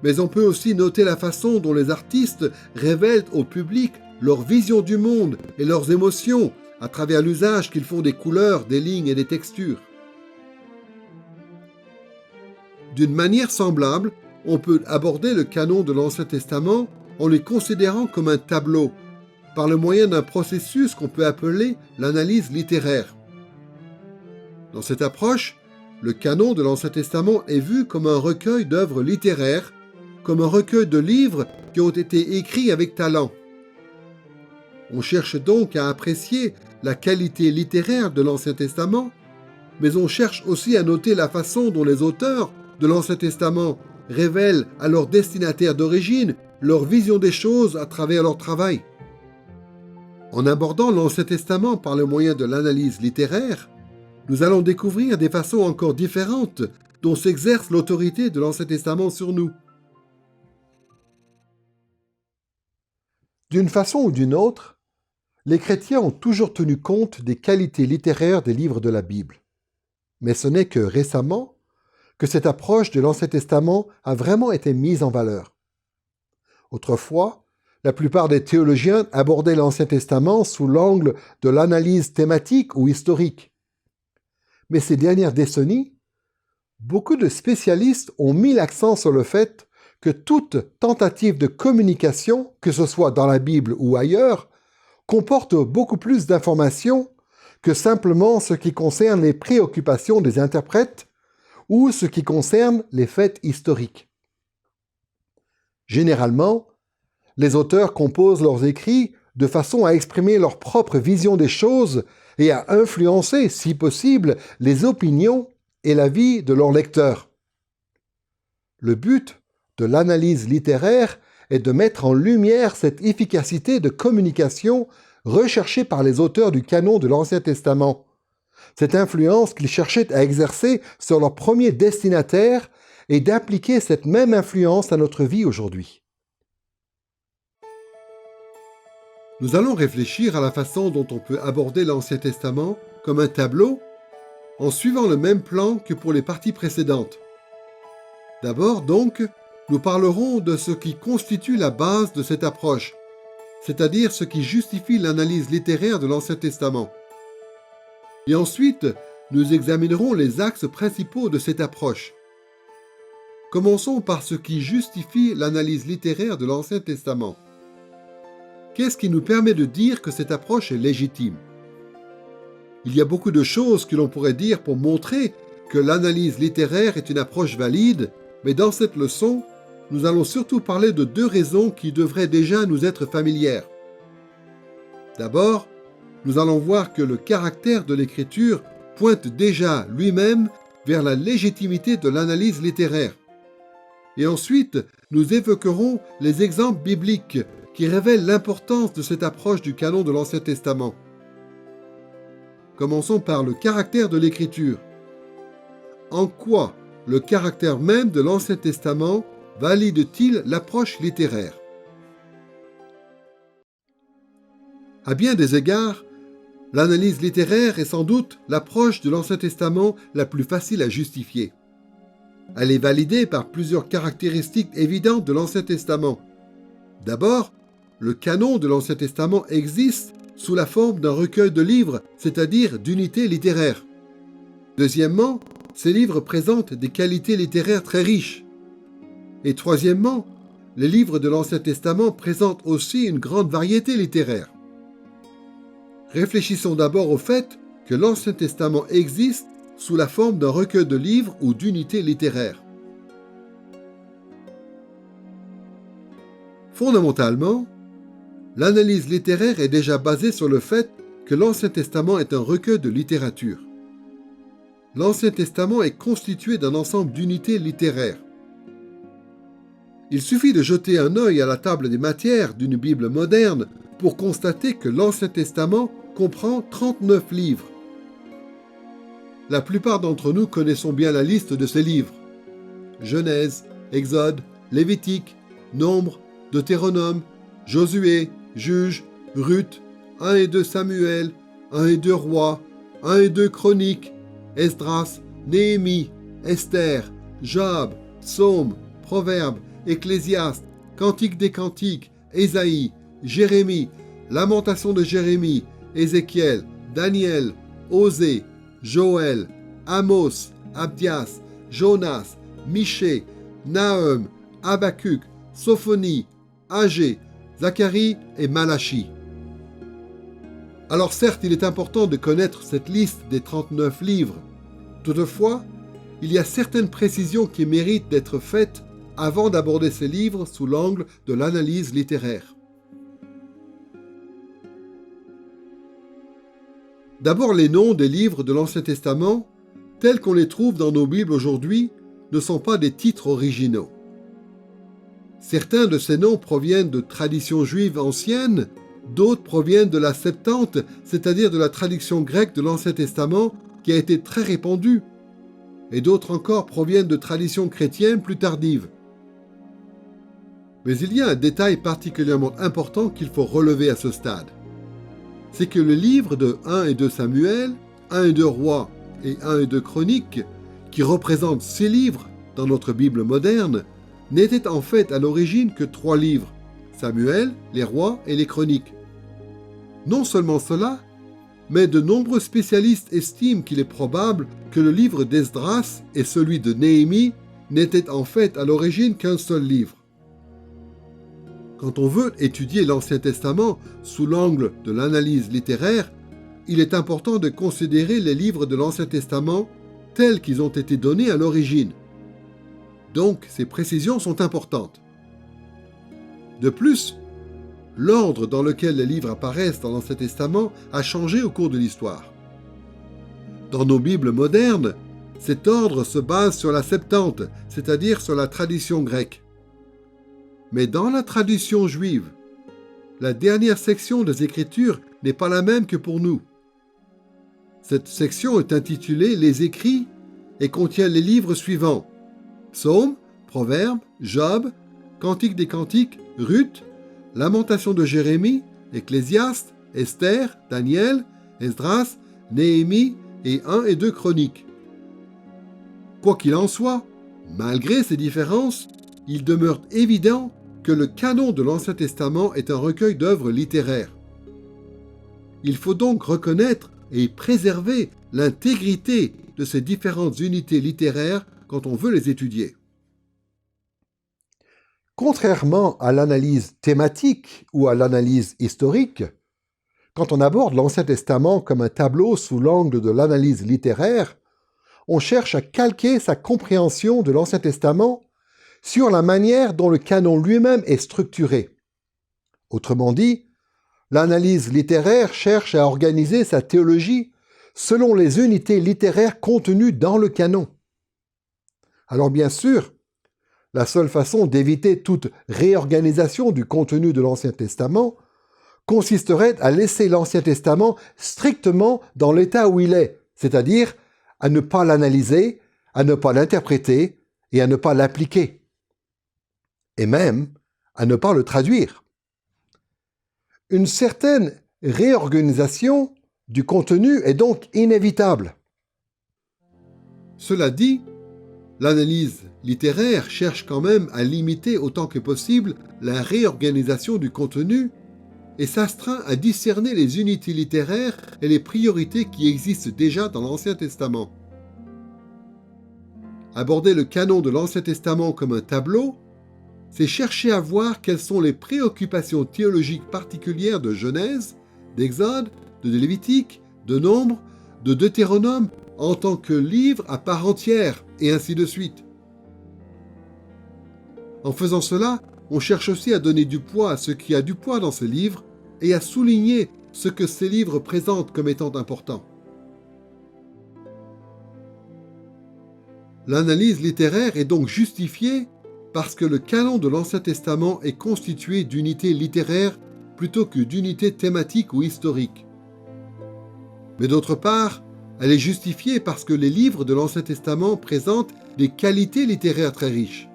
Mais on peut aussi noter la façon dont les artistes révèlent au public leur vision du monde et leurs émotions à travers l'usage qu'ils font des couleurs, des lignes et des textures. D'une manière semblable, on peut aborder le canon de l'Ancien Testament en le considérant comme un tableau, par le moyen d'un processus qu'on peut appeler l'analyse littéraire. Dans cette approche, le canon de l'Ancien Testament est vu comme un recueil d'œuvres littéraires, comme un recueil de livres qui ont été écrits avec talent. On cherche donc à apprécier la qualité littéraire de l'Ancien Testament, mais on cherche aussi à noter la façon dont les auteurs de l'Ancien Testament révèlent à leurs destinataires d'origine leur vision des choses à travers leur travail. En abordant l'Ancien Testament par le moyen de l'analyse littéraire, nous allons découvrir des façons encore différentes dont s'exerce l'autorité de l'Ancien Testament sur nous. D'une façon ou d'une autre, les chrétiens ont toujours tenu compte des qualités littéraires des livres de la Bible. Mais ce n'est que récemment que cette approche de l'Ancien Testament a vraiment été mise en valeur. Autrefois, la plupart des théologiens abordaient l'Ancien Testament sous l'angle de l'analyse thématique ou historique. Mais ces dernières décennies, beaucoup de spécialistes ont mis l'accent sur le fait que toute tentative de communication, que ce soit dans la Bible ou ailleurs, comporte beaucoup plus d'informations que simplement ce qui concerne les préoccupations des interprètes ou ce qui concerne les faits historiques. Généralement, les auteurs composent leurs écrits de façon à exprimer leur propre vision des choses et à influencer, si possible, les opinions et la vie de leurs lecteurs. Le but de l'analyse littéraire est de mettre en lumière cette efficacité de communication recherchée par les auteurs du canon de l'Ancien Testament, cette influence qu'ils cherchaient à exercer sur leurs premiers destinataires et d'appliquer cette même influence à notre vie aujourd'hui. Nous allons réfléchir à la façon dont on peut aborder l'Ancien Testament comme un tableau en suivant le même plan que pour les parties précédentes. D'abord, donc, nous parlerons de ce qui constitue la base de cette approche, c'est-à-dire ce qui justifie l'analyse littéraire de l'Ancien Testament. Et ensuite, nous examinerons les axes principaux de cette approche. Commençons par ce qui justifie l'analyse littéraire de l'Ancien Testament. Qu'est-ce qui nous permet de dire que cette approche est légitime? Il y a beaucoup de choses que l'on pourrait dire pour montrer que l'analyse littéraire est une approche valide, mais dans cette leçon, nous allons surtout parler de deux raisons qui devraient déjà nous être familières. D'abord, nous allons voir que le caractère de l'écriture pointe déjà lui-même vers la légitimité de l'analyse littéraire. Et ensuite, nous évoquerons les exemples bibliques qui révèlent l'importance de cette approche du canon de l'Ancien Testament. Commençons par le caractère de l'écriture. En quoi le caractère même de l'Ancien Testament valide-t-il l'approche littéraire? À bien des égards, l'analyse littéraire est sans doute l'approche de l'Ancien Testament la plus facile à justifier. Elle est validée par plusieurs caractéristiques évidentes de l'Ancien Testament. D'abord, le canon de l'Ancien Testament existe sous la forme d'un recueil de livres, c'est-à-dire d'unités littéraires. Deuxièmement, ces livres présentent des qualités littéraires très riches. Et troisièmement, les livres de l'Ancien Testament présentent aussi une grande variété littéraire. Réfléchissons d'abord au fait que l'Ancien Testament existe sous la forme d'un recueil de livres ou d'unités littéraires. Fondamentalement, l'analyse littéraire est déjà basée sur le fait que l'Ancien Testament est un recueil de littérature. L'Ancien Testament est constitué d'un ensemble d'unités littéraires. Il suffit de jeter un œil à la table des matières d'une Bible moderne pour constater que l'Ancien Testament comprend 39 livres. La plupart d'entre nous connaissons bien la liste de ces livres. Genèse, Exode, Lévitique, Nombre, Deutéronome, Josué, Juge, Ruth, 1 et 2 Samuel, 1 et 2 Rois, 1 et 2 Chroniques, Esdras, Néhémie, Esther, Job, Psaume, Proverbes, Ecclésiaste, Cantique des Cantiques, Ésaïe, Jérémie, Lamentation de Jérémie, Ézéchiel, Daniel, Osée, Joël, Amos, Abdias, Jonas, Michée, Nahum, Habacuc, Sophonie, Agé, Zacharie et Malachie. Alors certes, il est important de connaître cette liste des 39 livres. Toutefois, il y a certaines précisions qui méritent d'être faites avant d'aborder ces livres sous l'angle de l'analyse littéraire. D'abord, les noms des livres de l'Ancien Testament, tels qu'on les trouve dans nos Bibles aujourd'hui, ne sont pas des titres originaux. Certains de ces noms proviennent de traditions juives anciennes, d'autres proviennent de la Septante, c'est-à-dire de la traduction grecque de l'Ancien Testament qui a été très répandue, et d'autres encore proviennent de traditions chrétiennes plus tardives. Mais il y a un détail particulièrement important qu'il faut relever à ce stade. C'est que le livre de 1 et 2 Samuel, 1 et 2 Rois et 1 et 2 Chroniques, qui représentent ces livres dans notre Bible moderne, n'étaient en fait à l'origine que 3 livres, Samuel, les Rois et les Chroniques. Non seulement cela, mais de nombreux spécialistes estiment qu'il est probable que le livre d'Esdras et celui de Néhémie n'étaient en fait à l'origine qu'un seul livre. Quand on veut étudier l'Ancien Testament sous l'angle de l'analyse littéraire, il est important de considérer les livres de l'Ancien Testament tels qu'ils ont été donnés à l'origine. Donc, ces précisions sont importantes. De plus, l'ordre dans lequel les livres apparaissent dans l'Ancien Testament a changé au cours de l'histoire. Dans nos Bibles modernes, cet ordre se base sur la Septante, c'est-à-dire sur la tradition grecque. Mais dans la tradition juive, la dernière section des Écritures n'est pas la même que pour nous. Cette section est intitulée « Les Écrits » et contient les livres suivants : Psaumes, Proverbes, Job, Cantique des Cantiques, Ruth, Lamentation de Jérémie, Ecclésiaste, Esther, Daniel, Esdras, Néhémie et 1 et 2 Chroniques. Quoi qu'il en soit, malgré ces différences, il demeure évident que le canon de l'Ancien Testament est un recueil d'œuvres littéraires. Il faut donc reconnaître et préserver l'intégrité de ces différentes unités littéraires quand on veut les étudier. Contrairement à l'analyse thématique ou à l'analyse historique, quand on aborde l'Ancien Testament comme un tableau sous l'angle de l'analyse littéraire, on cherche à calquer sa compréhension de l'Ancien Testament sur la manière dont le canon lui-même est structuré. Autrement dit, l'analyse littéraire cherche à organiser sa théologie selon les unités littéraires contenues dans le canon. Alors bien sûr, la seule façon d'éviter toute réorganisation du contenu de l'Ancien Testament consisterait à laisser l'Ancien Testament strictement dans l'état où il est, c'est-à-dire à ne pas l'analyser, à ne pas l'interpréter et à ne pas l'appliquer. Et même à ne pas le traduire. Une certaine réorganisation du contenu est donc inévitable. Cela dit, l'analyse littéraire cherche quand même à limiter autant que possible la réorganisation du contenu et s'astreint à discerner les unités littéraires et les priorités qui existent déjà dans l'Ancien Testament. Aborder le canon de l'Ancien Testament comme un tableau, c'est chercher à voir quelles sont les préoccupations théologiques particulières de Genèse, d'Exode, de Lévitique, de Nombre, de Deutéronome en tant que livre à part entière, et ainsi de suite. En faisant cela, on cherche aussi à donner du poids à ce qui a du poids dans ces livres et à souligner ce que ces livres présentent comme étant important. L'analyse littéraire est donc justifiée parce que le canon de l'Ancien Testament est constitué d'unités littéraires plutôt que d'unités thématiques ou historiques. Mais d'autre part, elle est justifiée parce que les livres de l'Ancien Testament présentent des qualités littéraires très riches.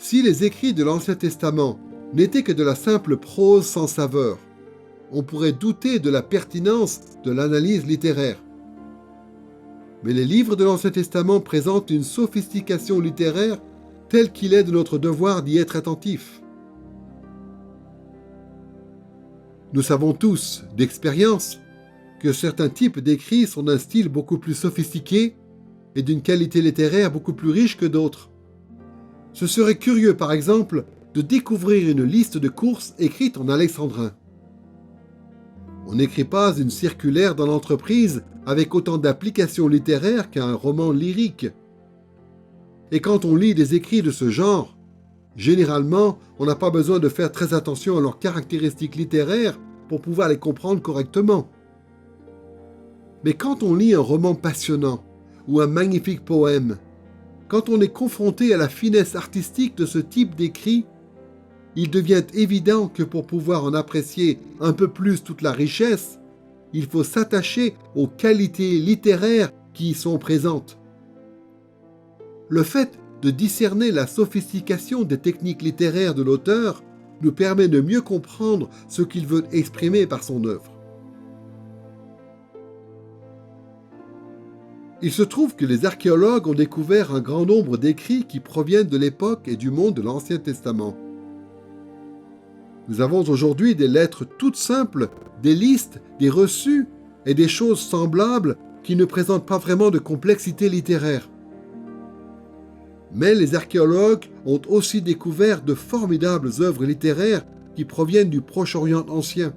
Si les écrits de l'Ancien Testament n'étaient que de la simple prose sans saveur, on pourrait douter de la pertinence de l'analyse littéraire. Mais les livres de l'Ancien Testament présentent une sophistication littéraire telle qu'il est de notre devoir d'y être attentif. Nous savons tous, d'expérience, que certains types d'écrits sont d'un style beaucoup plus sophistiqué et d'une qualité littéraire beaucoup plus riche que d'autres. Ce serait curieux, par exemple, de découvrir une liste de courses écrite en alexandrin. On n'écrit pas une circulaire dans l'entreprise avec autant d'applications littéraires qu'un roman lyrique. Et quand on lit des écrits de ce genre, généralement, on n'a pas besoin de faire très attention à leurs caractéristiques littéraires pour pouvoir les comprendre correctement. Mais quand on lit un roman passionnant ou un magnifique poème, quand on est confronté à la finesse artistique de ce type d'écrit, il devient évident que pour pouvoir en apprécier un peu plus toute la richesse, il faut s'attacher aux qualités littéraires qui y sont présentes. Le fait de discerner la sophistication des techniques littéraires de l'auteur nous permet de mieux comprendre ce qu'il veut exprimer par son œuvre. Il se trouve que les archéologues ont découvert un grand nombre d'écrits qui proviennent de l'époque et du monde de l'Ancien Testament. Nous avons aujourd'hui des lettres toutes simples, des listes, des reçus et des choses semblables qui ne présentent pas vraiment de complexité littéraire. Mais les archéologues ont aussi découvert de formidables œuvres littéraires qui proviennent du Proche-Orient ancien.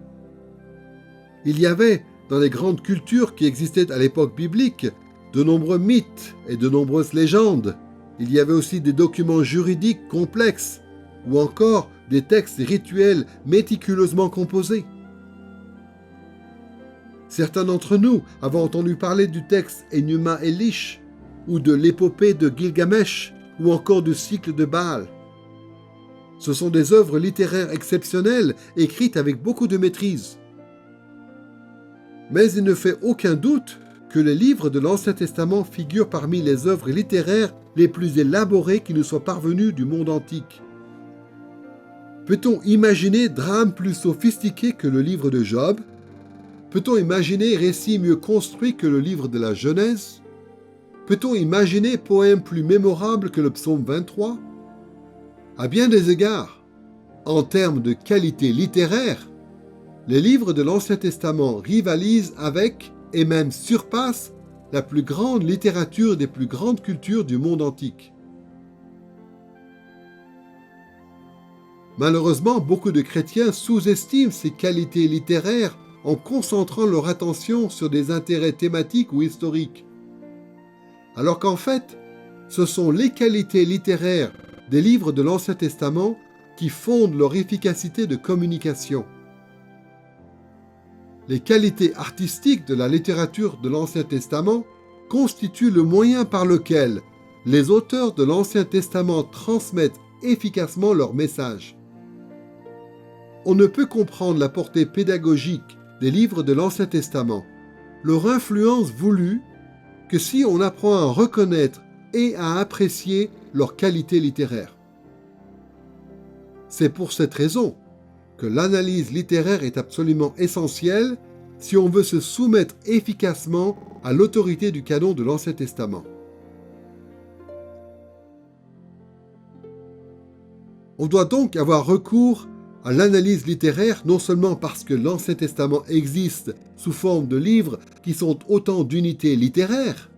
Il y avait, dans les grandes cultures qui existaient à l'époque biblique, de nombreux mythes et de nombreuses légendes. Il y avait aussi des documents juridiques complexes, ou encore des textes rituels méticuleusement composés. Certains d'entre nous avons entendu parler du texte Enuma Elish, ou de l'épopée de Gilgamesh, ou encore du cycle de Baal. Ce sont des œuvres littéraires exceptionnelles, écrites avec beaucoup de maîtrise. Mais il ne fait aucun doute que les livres de l'Ancien Testament figurent parmi les œuvres littéraires les plus élaborées qui nous soient parvenues du monde antique. Peut-on imaginer drame plus sophistiqué que le livre de Job? Peut-on imaginer récit mieux construit que le livre de la Genèse? Peut-on imaginer poème plus mémorable que le psaume 23? À bien des égards, en termes de qualité littéraire, les livres de l'Ancien Testament rivalisent avec et même surpassent la plus grande littérature des plus grandes cultures du monde antique. Malheureusement, beaucoup de chrétiens sous-estiment ces qualités littéraires en concentrant leur attention sur des intérêts thématiques ou historiques. Alors qu'en fait, ce sont les qualités littéraires des livres de l'Ancien Testament qui fondent leur efficacité de communication. Les qualités artistiques de la littérature de l'Ancien Testament constituent le moyen par lequel les auteurs de l'Ancien Testament transmettent efficacement leur message. On ne peut comprendre la portée pédagogique des livres de l'Ancien Testament, leur influence voulue, que si on apprend à reconnaître et à apprécier leur qualité littéraire. C'est pour cette raison que l'analyse littéraire est absolument essentielle si on veut se soumettre efficacement à l'autorité du canon de l'Ancien Testament. On doit donc avoir recours à l'analyse littéraire non seulement parce que l'Ancien Testament existe sous forme de livres qui sont autant d'unités littéraires,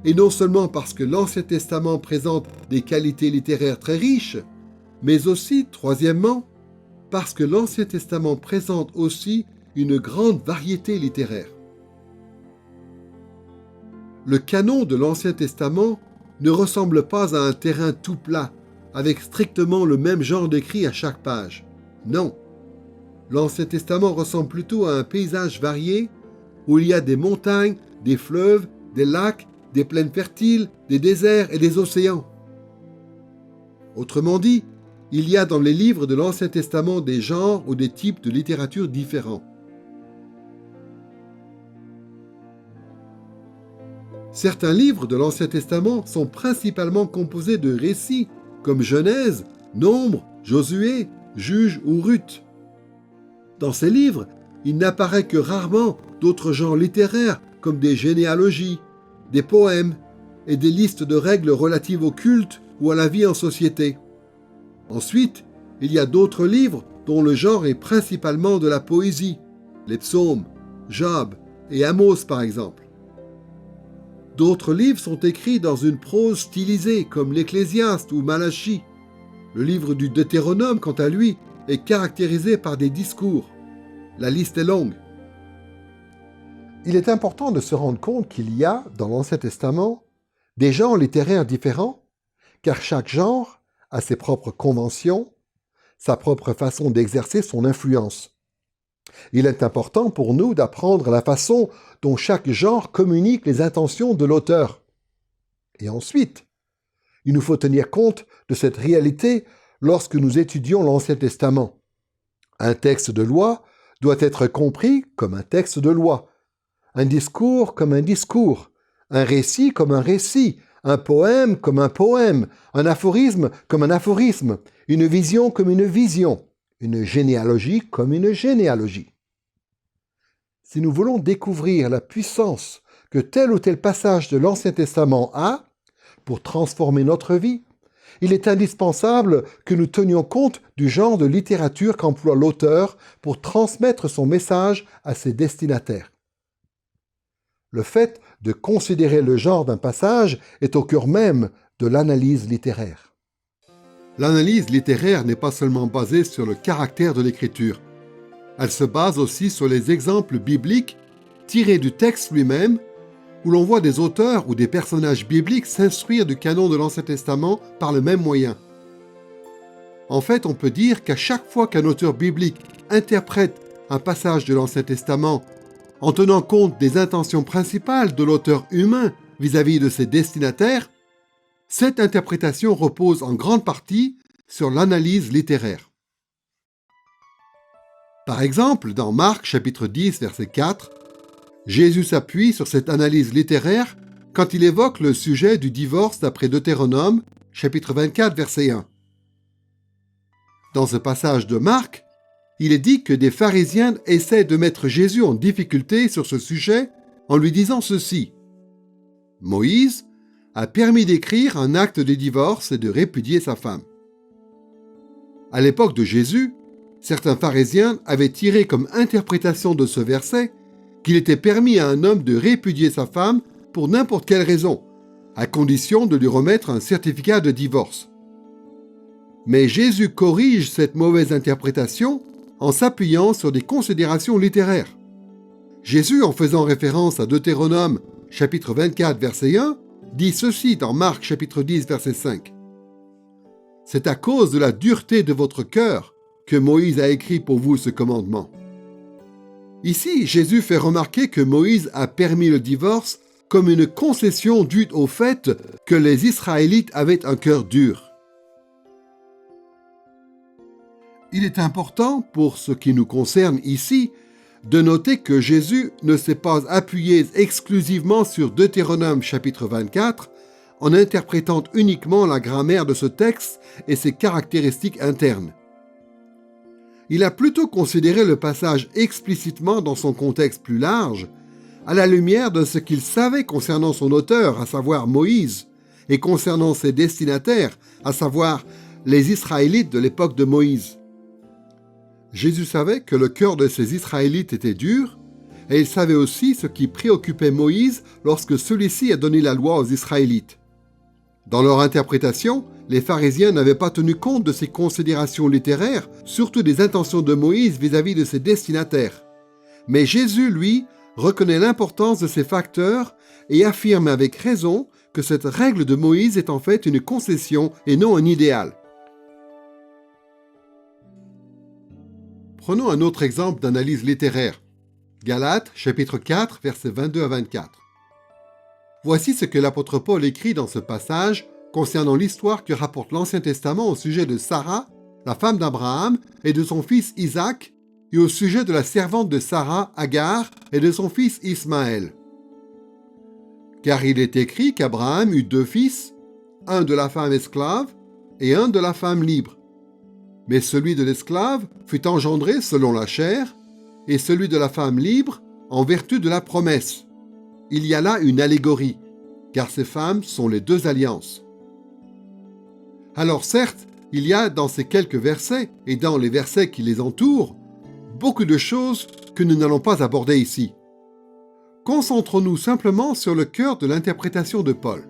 et non seulement parce que l'Ancien Testament présente des qualités littéraires très riches, mais aussi, troisièmement, parce que l'Ancien Testament présente aussi une grande variété littéraire. Le canon de l'Ancien Testament ne ressemble pas à un terrain tout plat, avec strictement le même genre d'écrit à chaque page. Non, l'Ancien Testament ressemble plutôt à un paysage varié où il y a des montagnes, des fleuves, des lacs, des plaines fertiles, des déserts et des océans. Autrement dit, il y a dans les livres de l'Ancien Testament des genres ou des types de littérature différents. Certains livres de l'Ancien Testament sont principalement composés de récits, comme Genèse, Nombre, Josué, Juge ou Ruth. Dans ces livres, il n'apparaît que rarement d'autres genres littéraires comme des généalogies, des poèmes et des listes de règles relatives au culte ou à la vie en société. Ensuite, il y a d'autres livres dont le genre est principalement de la poésie, les psaumes, Job et Amos par exemple. D'autres livres sont écrits dans une prose stylisée comme l'Ecclésiaste ou Malachie. Le livre du Deutéronome, quant à lui, est caractérisé par des discours. La liste est longue. Il est important de se rendre compte qu'il y a, dans l'Ancien Testament, des genres littéraires différents, car chaque genre a ses propres conventions, sa propre façon d'exercer son influence. Il est important pour nous d'apprendre la façon dont chaque genre communique les intentions de l'auteur. Et ensuite, il nous faut tenir compte de cette réalité lorsque nous étudions l'Ancien Testament. Un texte de loi doit être compris comme un texte de loi, un discours comme un discours, un récit comme un récit, un poème comme un poème, un aphorisme comme un aphorisme, une vision comme une vision, une généalogie comme une généalogie. Si nous voulons découvrir la puissance que tel ou tel passage de l'Ancien Testament a pour transformer notre vie, il est indispensable que nous tenions compte du genre de littérature qu'emploie l'auteur pour transmettre son message à ses destinataires. Le fait de considérer le genre d'un passage est au cœur même de l'analyse littéraire. L'analyse littéraire n'est pas seulement basée sur le caractère de l'écriture. Elle se base aussi sur les exemples bibliques tirés du texte lui-même, où l'on voit des auteurs ou des personnages bibliques s'instruire du canon de l'Ancien Testament par le même moyen. En fait, on peut dire qu'à chaque fois qu'un auteur biblique interprète un passage de l'Ancien Testament en tenant compte des intentions principales de l'auteur humain vis-à-vis de ses destinataires, cette interprétation repose en grande partie sur l'analyse littéraire. Par exemple, dans Marc chapitre 10, verset 4, Jésus s'appuie sur cette analyse littéraire quand il évoque le sujet du divorce d'après Deutéronome, chapitre 24, verset 1. Dans ce passage de Marc, il est dit que des pharisiens essaient de mettre Jésus en difficulté sur ce sujet en lui disant ceci. Moïse a permis d'écrire un acte de divorce et de répudier sa femme. À l'époque de Jésus, certains pharisiens avaient tiré comme interprétation de ce verset qu'il était permis à un homme de répudier sa femme pour n'importe quelle raison, à condition de lui remettre un certificat de divorce. Mais Jésus corrige cette mauvaise interprétation en s'appuyant sur des considérations littéraires. Jésus, en faisant référence à Deutéronome, chapitre 24, verset 1, dit ceci dans Marc, chapitre 10, verset 5. « C'est à cause de la dureté de votre cœur que Moïse a écrit pour vous ce commandement. » Ici, Jésus fait remarquer que Moïse a permis le divorce comme une concession due au fait que les Israélites avaient un cœur dur. Il est important, pour ce qui nous concerne ici, de noter que Jésus ne s'est pas appuyé exclusivement sur Deutéronome chapitre 24 en interprétant uniquement la grammaire de ce texte et ses caractéristiques internes. Il a plutôt considéré le passage explicitement dans son contexte plus large, à la lumière de ce qu'il savait concernant son auteur, à savoir Moïse, et concernant ses destinataires, à savoir les Israélites de l'époque de Moïse. Jésus savait que le cœur de ces Israélites était dur, et il savait aussi ce qui préoccupait Moïse lorsque celui-ci a donné la loi aux Israélites. Dans leur interprétation, les pharisiens n'avaient pas tenu compte de ces considérations littéraires, surtout des intentions de Moïse vis-à-vis de ses destinataires. Mais Jésus, lui, reconnaît l'importance de ces facteurs et affirme avec raison que cette règle de Moïse est en fait une concession et non un idéal. Prenons un autre exemple d'analyse littéraire. Galates, chapitre 4, versets 22 à 24. Voici ce que l'apôtre Paul écrit dans ce passage concernant l'histoire que rapporte l'Ancien Testament au sujet de Sarah, la femme d'Abraham, et de son fils Isaac, et au sujet de la servante de Sarah, Agar, et de son fils Ismaël. Car il est écrit qu'Abraham eut 2 fils, un de la femme esclave et un de la femme libre, mais celui de l'esclave fut engendré selon la chair, et celui de la femme libre en vertu de la promesse. Il y a là une allégorie, car ces femmes sont les deux alliances. Alors certes, il y a dans ces quelques versets, et dans les versets qui les entourent, beaucoup de choses que nous n'allons pas aborder ici. Concentrons-nous simplement sur le cœur de l'interprétation de Paul.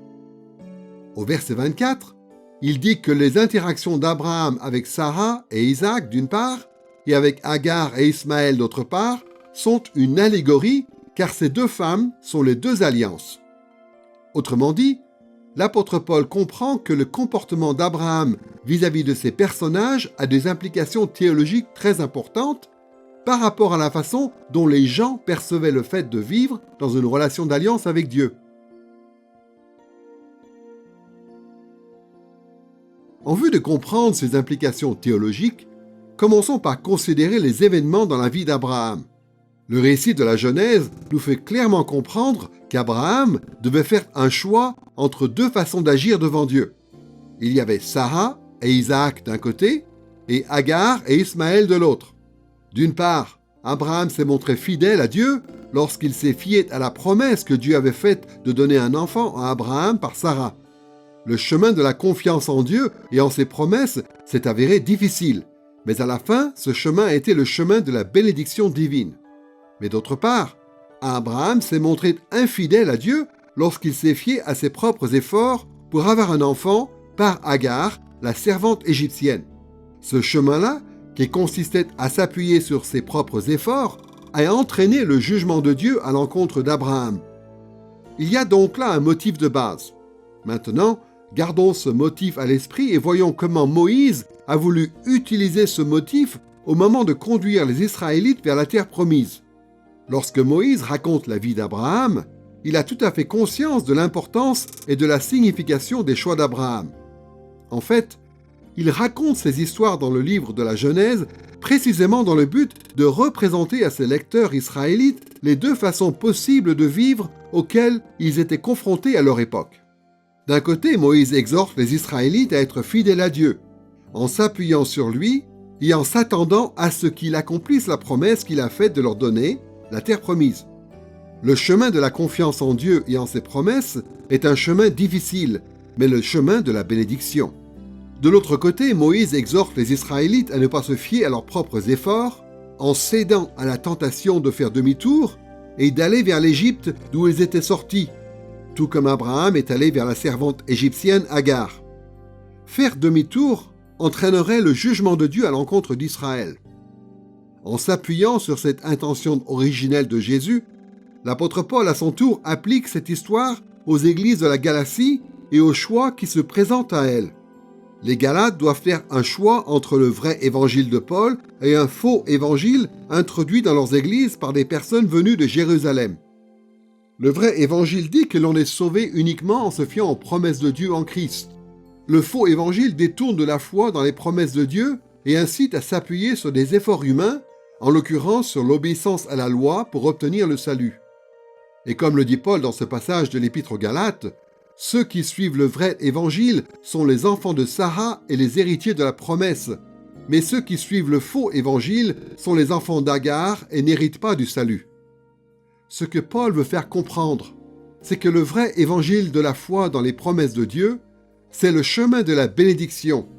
Au verset 24, il dit que les interactions d'Abraham avec Sarah et Isaac d'une part, et avec Agar et Ismaël d'autre part, sont une allégorie, car ces deux femmes sont les deux alliances. Autrement dit, l'apôtre Paul comprend que le comportement d'Abraham vis-à-vis de ces personnages a des implications théologiques très importantes par rapport à la façon dont les gens percevaient le fait de vivre dans une relation d'alliance avec Dieu. En vue de comprendre ces implications théologiques, commençons par considérer les événements dans la vie d'Abraham. Le récit de la Genèse nous fait clairement comprendre qu'Abraham devait faire un choix entre deux façons d'agir devant Dieu. Il y avait Sarah et Isaac d'un côté, et Agar et Ismaël de l'autre. D'une part, Abraham s'est montré fidèle à Dieu lorsqu'il s'est fié à la promesse que Dieu avait faite de donner un enfant à Abraham par Sarah. Le chemin de la confiance en Dieu et en ses promesses s'est avéré difficile, mais à la fin, ce chemin a été le chemin de la bénédiction divine. Mais d'autre part, Abraham s'est montré infidèle à Dieu lorsqu'il s'est fié à ses propres efforts pour avoir un enfant par Agar, la servante égyptienne. Ce chemin-là, qui consistait à s'appuyer sur ses propres efforts, a entraîné le jugement de Dieu à l'encontre d'Abraham. Il y a donc là un motif de base. Maintenant, gardons ce motif à l'esprit et voyons comment Moïse a voulu utiliser ce motif au moment de conduire les Israélites vers la terre promise. Lorsque Moïse raconte la vie d'Abraham, il a tout à fait conscience de l'importance et de la signification des choix d'Abraham. En fait, il raconte ces histoires dans le livre de la Genèse précisément dans le but de représenter à ses lecteurs israélites les deux façons possibles de vivre auxquelles ils étaient confrontés à leur époque. D'un côté, Moïse exhorte les Israélites à être fidèles à Dieu, en s'appuyant sur lui et en s'attendant à ce qu'il accomplisse la promesse qu'il a faite de leur donner, la terre promise. Le chemin de la confiance en Dieu et en ses promesses est un chemin difficile, mais le chemin de la bénédiction. De l'autre côté, Moïse exhorte les Israélites à ne pas se fier à leurs propres efforts, en cédant à la tentation de faire demi-tour et d'aller vers l'Égypte d'où ils étaient sortis, tout comme Abraham est allé vers la servante égyptienne Agar. Faire demi-tour entraînerait le jugement de Dieu à l'encontre d'Israël. En s'appuyant sur cette intention originelle de Jésus, l'apôtre Paul à son tour applique cette histoire aux églises de la Galatie et aux choix qui se présentent à elles. Les Galates doivent faire un choix entre le vrai évangile de Paul et un faux évangile introduit dans leurs églises par des personnes venues de Jérusalem. Le vrai évangile dit que l'on est sauvé uniquement en se fiant aux promesses de Dieu en Christ. Le faux évangile détourne de la foi dans les promesses de Dieu et incite à s'appuyer sur des efforts humains, en l'occurrence sur l'obéissance à la loi pour obtenir le salut. Et comme le dit Paul dans ce passage de l'Épître aux Galates, ceux qui suivent le vrai évangile sont les enfants de Sarah et les héritiers de la promesse, mais ceux qui suivent le faux évangile sont les enfants d'Agar et n'héritent pas du salut. Ce que Paul veut faire comprendre, c'est que le vrai évangile de la foi dans les promesses de Dieu, c'est le chemin de la bénédiction,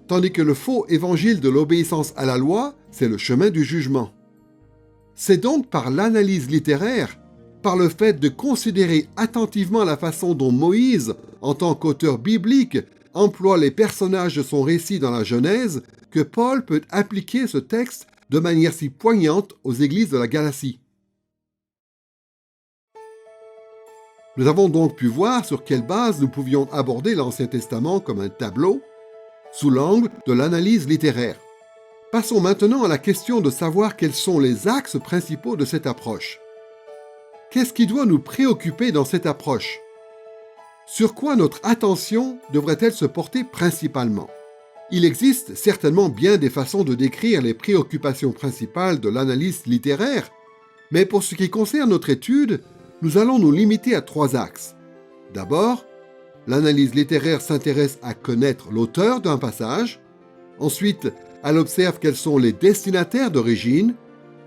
tandis que le faux évangile de l'obéissance à la loi, c'est le chemin du jugement. C'est donc par l'analyse littéraire, par le fait de considérer attentivement la façon dont Moïse, en tant qu'auteur biblique, emploie les personnages de son récit dans la Genèse, que Paul peut appliquer ce texte de manière si poignante aux églises de la Galatie. Nous avons donc pu voir sur quelle base nous pouvions aborder l'Ancien Testament comme un tableau, sous l'angle de l'analyse littéraire. Passons maintenant à la question de savoir quels sont les axes principaux de cette approche. Qu'est-ce qui doit nous préoccuper dans cette approche? Sur quoi notre attention devrait-elle se porter principalement? Il existe certainement bien des façons de décrire les préoccupations principales de l'analyse littéraire, mais pour ce qui concerne notre étude, nous allons nous limiter à 3 axes. D'abord, l'analyse littéraire s'intéresse à connaître l'auteur d'un passage. Ensuite, elle observe quels sont les destinataires d'origine.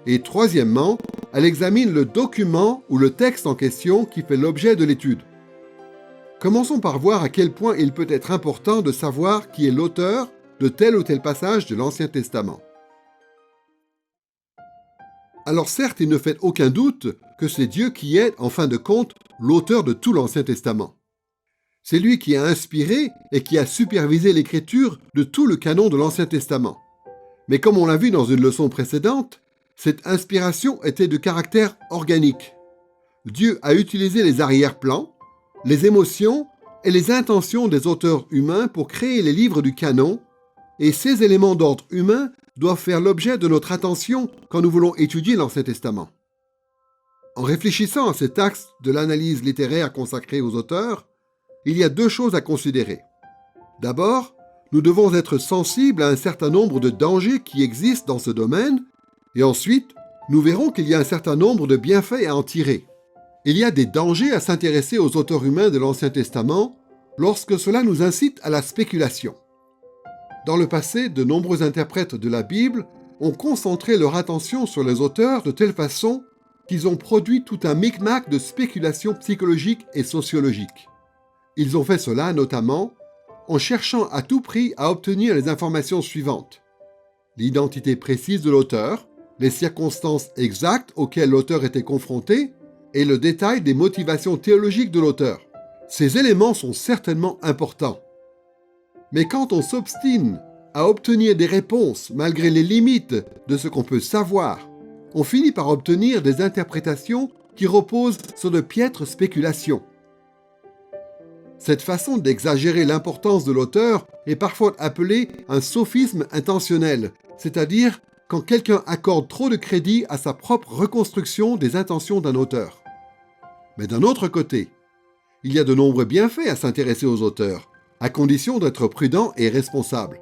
Et troisièmement, elle examine le document ou le texte en question qui fait l'objet de l'étude. Commençons par voir à quel point il peut être important de savoir qui est l'auteur de tel ou tel passage de l'Ancien Testament. Alors certes, il ne fait aucun doute que c'est Dieu qui est, en fin de compte, l'auteur de tout l'Ancien Testament. C'est lui qui a inspiré et qui a supervisé l'écriture de tout le canon de l'Ancien Testament. Mais comme on l'a vu dans une leçon précédente, cette inspiration était de caractère organique. Dieu a utilisé les arrière-plans, les émotions et les intentions des auteurs humains pour créer les livres du canon, et ces éléments d'ordre humain doivent faire l'objet de notre attention quand nous voulons étudier l'Ancien Testament. En réfléchissant à cet axe de l'analyse littéraire consacrée aux auteurs, il y a deux choses à considérer. D'abord, nous devons être sensibles à un certain nombre de dangers qui existent dans ce domaine, et ensuite, nous verrons qu'il y a un certain nombre de bienfaits à en tirer. Il y a des dangers à s'intéresser aux auteurs humains de l'Ancien Testament lorsque cela nous incite à la spéculation. Dans le passé, de nombreux interprètes de la Bible ont concentré leur attention sur les auteurs de telle façon qu'ils ont produit tout un micmac de spéculations psychologiques et sociologiques. Ils ont fait cela notamment en cherchant à tout prix à obtenir les informations suivantes: l'identité précise de l'auteur, les circonstances exactes auxquelles l'auteur était confronté et le détail des motivations théologiques de l'auteur. Ces éléments sont certainement importants. Mais quand on s'obstine à obtenir des réponses malgré les limites de ce qu'on peut savoir, on finit par obtenir des interprétations qui reposent sur de piètres spéculations. Cette façon d'exagérer l'importance de l'auteur est parfois appelée un sophisme intentionnel, c'est-à-dire quand quelqu'un accorde trop de crédit à sa propre reconstruction des intentions d'un auteur. Mais d'un autre côté, il y a de nombreux bienfaits à s'intéresser aux auteurs, à condition d'être prudent et responsable.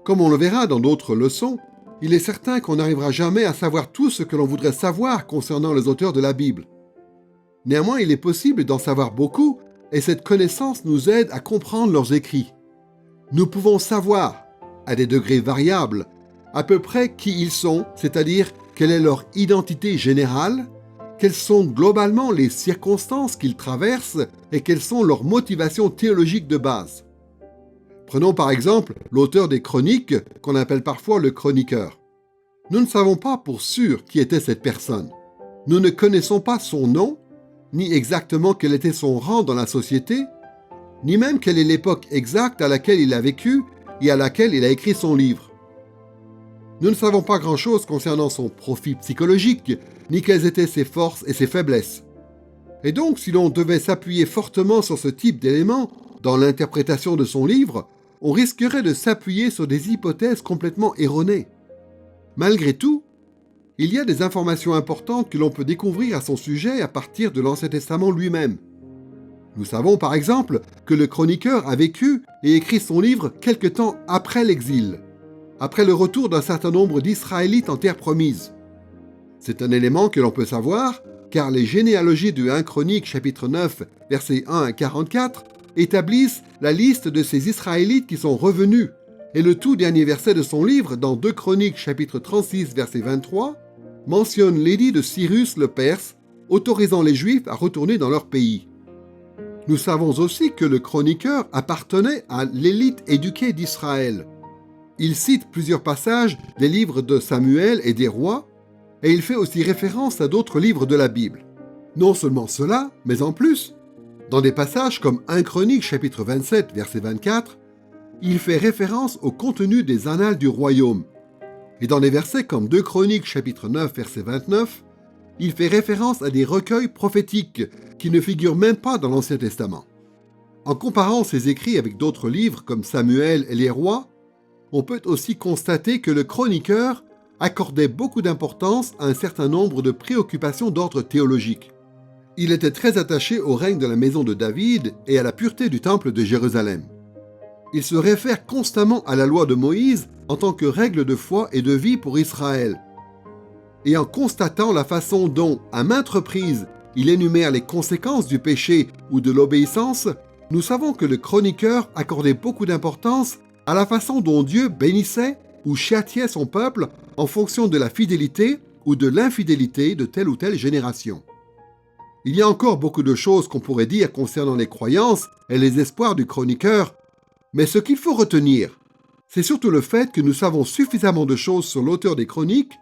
Comme on le verra dans d'autres leçons, il est certain qu'on n'arrivera jamais à savoir tout ce que l'on voudrait savoir concernant les auteurs de la Bible. Néanmoins, il est possible d'en savoir beaucoup, et cette connaissance nous aide à comprendre leurs écrits. Nous pouvons savoir, à des degrés variables, à peu près qui ils sont, c'est-à-dire quelle est leur identité générale, quelles sont globalement les circonstances qu'ils traversent et quelles sont leurs motivations théologiques de base. Prenons par exemple l'auteur des Chroniques, qu'on appelle parfois le chroniqueur. Nous ne savons pas pour sûr qui était cette personne. Nous ne connaissons pas son nom, ni exactement quel était son rang dans la société, ni même quelle est l'époque exacte à laquelle il a vécu et à laquelle il a écrit son livre. Nous ne savons pas grand-chose concernant son profil psychologique, ni quelles étaient ses forces et ses faiblesses. Et donc, si l'on devait s'appuyer fortement sur ce type d'éléments dans l'interprétation de son livre, on risquerait de s'appuyer sur des hypothèses complètement erronées. Malgré tout, il y a des informations importantes que l'on peut découvrir à son sujet à partir de l'Ancien Testament lui-même. Nous savons par exemple que le chroniqueur a vécu et écrit son livre quelque temps après l'exil, après le retour d'un certain nombre d'Israélites en terre promise. C'est un élément que l'on peut savoir, car les généalogies de 1 Chroniques chapitre 9, versets 1 à 44, établissent la liste de ces Israélites qui sont revenus, et le tout dernier verset de son livre, dans 2 Chroniques chapitre 36, verset 23, mentionne l'édit de Cyrus le Perse, autorisant les Juifs à retourner dans leur pays. Nous savons aussi que le chroniqueur appartenait à l'élite éduquée d'Israël. Il cite plusieurs passages des livres de Samuel et des rois, et il fait aussi référence à d'autres livres de la Bible. Non seulement cela, mais en plus, dans des passages comme 1 Chroniques chapitre 27, verset 24, il fait référence au contenu des annales du royaume. Et dans des versets comme 2 Chroniques chapitre 9, verset 29, il fait référence à des recueils prophétiques qui ne figurent même pas dans l'Ancien Testament. En comparant ces écrits avec d'autres livres comme Samuel et les rois, on peut aussi constater que le chroniqueur accordait beaucoup d'importance à un certain nombre de préoccupations d'ordre théologique. Il était très attaché au règne de la maison de David et à la pureté du temple de Jérusalem. Il se réfère constamment à la loi de Moïse en tant que règle de foi et de vie pour Israël. Et en constatant la façon dont, à maintes reprises, il énumère les conséquences du péché ou de l'obéissance, nous savons que le chroniqueur accordait beaucoup d'importance à la façon dont Dieu bénissait ou châtiait son peuple en fonction de la fidélité ou de l'infidélité de telle ou telle génération. Il y a encore beaucoup de choses qu'on pourrait dire concernant les croyances et les espoirs du chroniqueur, mais ce qu'il faut retenir, c'est surtout le fait que nous savons suffisamment de choses sur l'auteur des chroniques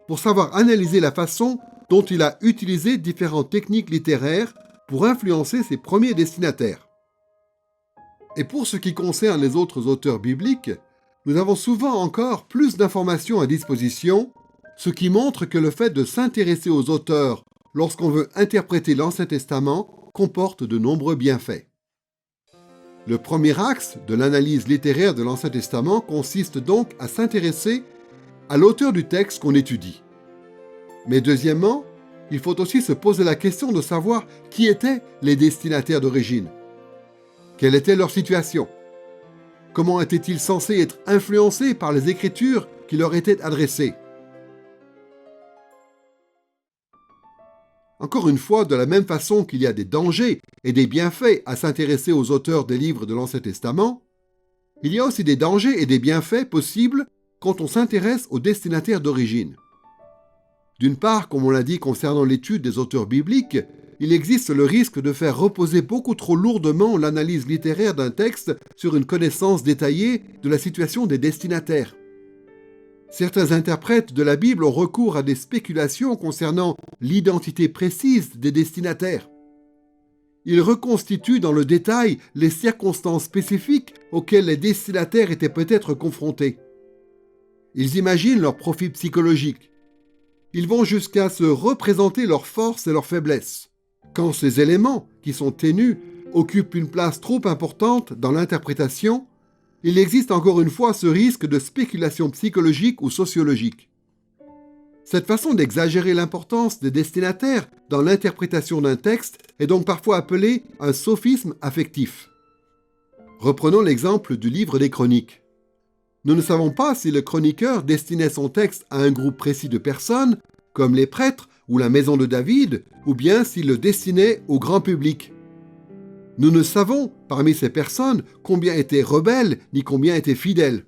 pour savoir analyser la façon dont il a utilisé différentes techniques littéraires pour influencer ses premiers destinataires. Et pour ce qui concerne les autres auteurs bibliques, nous avons souvent encore plus d'informations à disposition, ce qui montre que le fait de s'intéresser aux auteurs lorsqu'on veut interpréter l'Ancien Testament comporte de nombreux bienfaits. Le premier axe de l'analyse littéraire de l'Ancien Testament consiste donc à s'intéresser à l'auteur du texte qu'on étudie. Mais deuxièmement, il faut aussi se poser la question de savoir qui étaient les destinataires d'origine. Quelle était leur situation? Comment étaient-ils censés être influencés par les Écritures qui leur étaient adressées? Encore une fois, de la même façon qu'il y a des dangers et des bienfaits à s'intéresser aux auteurs des livres de l'Ancien Testament, il y a aussi des dangers et des bienfaits possibles quand on s'intéresse aux destinataires d'origine. D'une part, comme on l'a dit concernant l'étude des auteurs bibliques, il existe le risque de faire reposer beaucoup trop lourdement l'analyse littéraire d'un texte sur une connaissance détaillée de la situation des destinataires. Certains interprètes de la Bible ont recours à des spéculations concernant l'identité précise des destinataires. Ils reconstituent dans le détail les circonstances spécifiques auxquelles les destinataires étaient peut-être confrontés. Ils imaginent leur profil psychologique. Ils vont jusqu'à se représenter leurs forces et leurs faiblesses. Quand ces éléments, qui sont ténus, occupent une place trop importante dans l'interprétation, il existe encore une fois ce risque de spéculation psychologique ou sociologique. Cette façon d'exagérer l'importance des destinataires dans l'interprétation d'un texte est donc parfois appelée un sophisme affectif. Reprenons l'exemple du livre des Chroniques. Nous ne savons pas si le chroniqueur destinait son texte à un groupe précis de personnes, comme les prêtres ou la maison de David, ou bien s'il le destinait au grand public. Nous ne savons, parmi ces personnes, combien étaient rebelles ni combien étaient fidèles.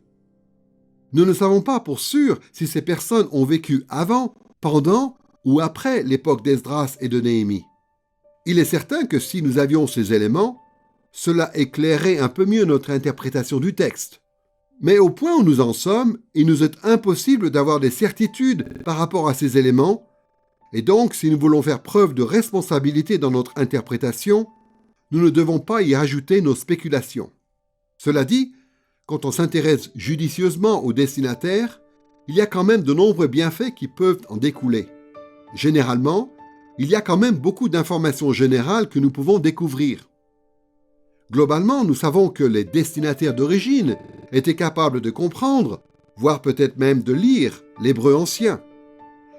Nous ne savons pas pour sûr si ces personnes ont vécu avant, pendant ou après l'époque d'Esdras et de Néhémie. Il est certain que si nous avions ces éléments, cela éclairerait un peu mieux notre interprétation du texte. Mais au point où nous en sommes, il nous est impossible d'avoir des certitudes par rapport à ces éléments, et donc si nous voulons faire preuve de responsabilité dans notre interprétation, nous ne devons pas y ajouter nos spéculations. Cela dit, quand on s'intéresse judicieusement aux destinataires, il y a quand même de nombreux bienfaits qui peuvent en découler. Généralement, il y a quand même beaucoup d'informations générales que nous pouvons découvrir. Globalement, nous savons que les destinataires d'origine étaient capables de comprendre, voire peut-être même de lire, l'hébreu ancien.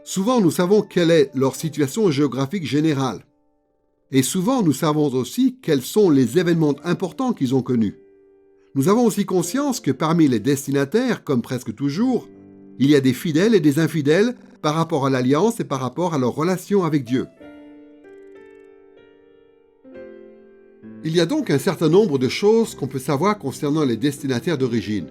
Souvent, nous savons quelle est leur situation géographique générale. Et souvent, nous savons aussi quels sont les événements importants qu'ils ont connus. Nous avons aussi conscience que parmi les destinataires, comme presque toujours, il y a des fidèles et des infidèles par rapport à l'alliance et par rapport à leur relation avec Dieu. Il y a donc un certain nombre de choses qu'on peut savoir concernant les destinataires d'origine.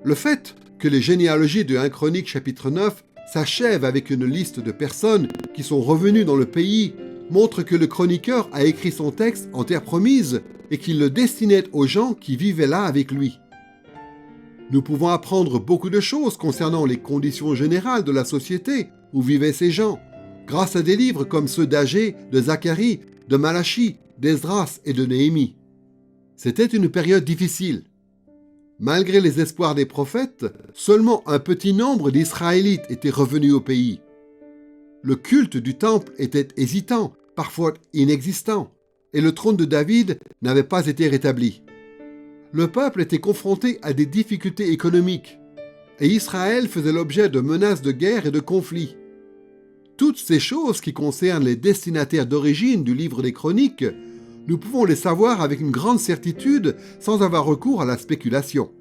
Le fait que les généalogies de 1 Chronique chapitre 9 s'achèvent avec une liste de personnes qui sont revenues dans le pays montre que le chroniqueur a écrit son texte en terre promise et qu'il le destinait aux gens qui vivaient là avec lui. Nous pouvons apprendre beaucoup de choses concernant les conditions générales de la société où vivaient ces gens, grâce à des livres comme ceux d'Agé, de Zacharie, de Malachie, d'Esdras et de Néhémie. C'était une période difficile. Malgré les espoirs des prophètes, seulement un petit nombre d'Israélites étaient revenus au pays. Le culte du temple était hésitant, parfois inexistant, et le trône de David n'avait pas été rétabli. Le peuple était confronté à des difficultés économiques, et Israël faisait l'objet de menaces de guerre et de conflits. Toutes ces choses qui concernent les destinataires d'origine du livre des Chroniques, nous pouvons les savoir avec une grande certitude sans avoir recours à la spéculation.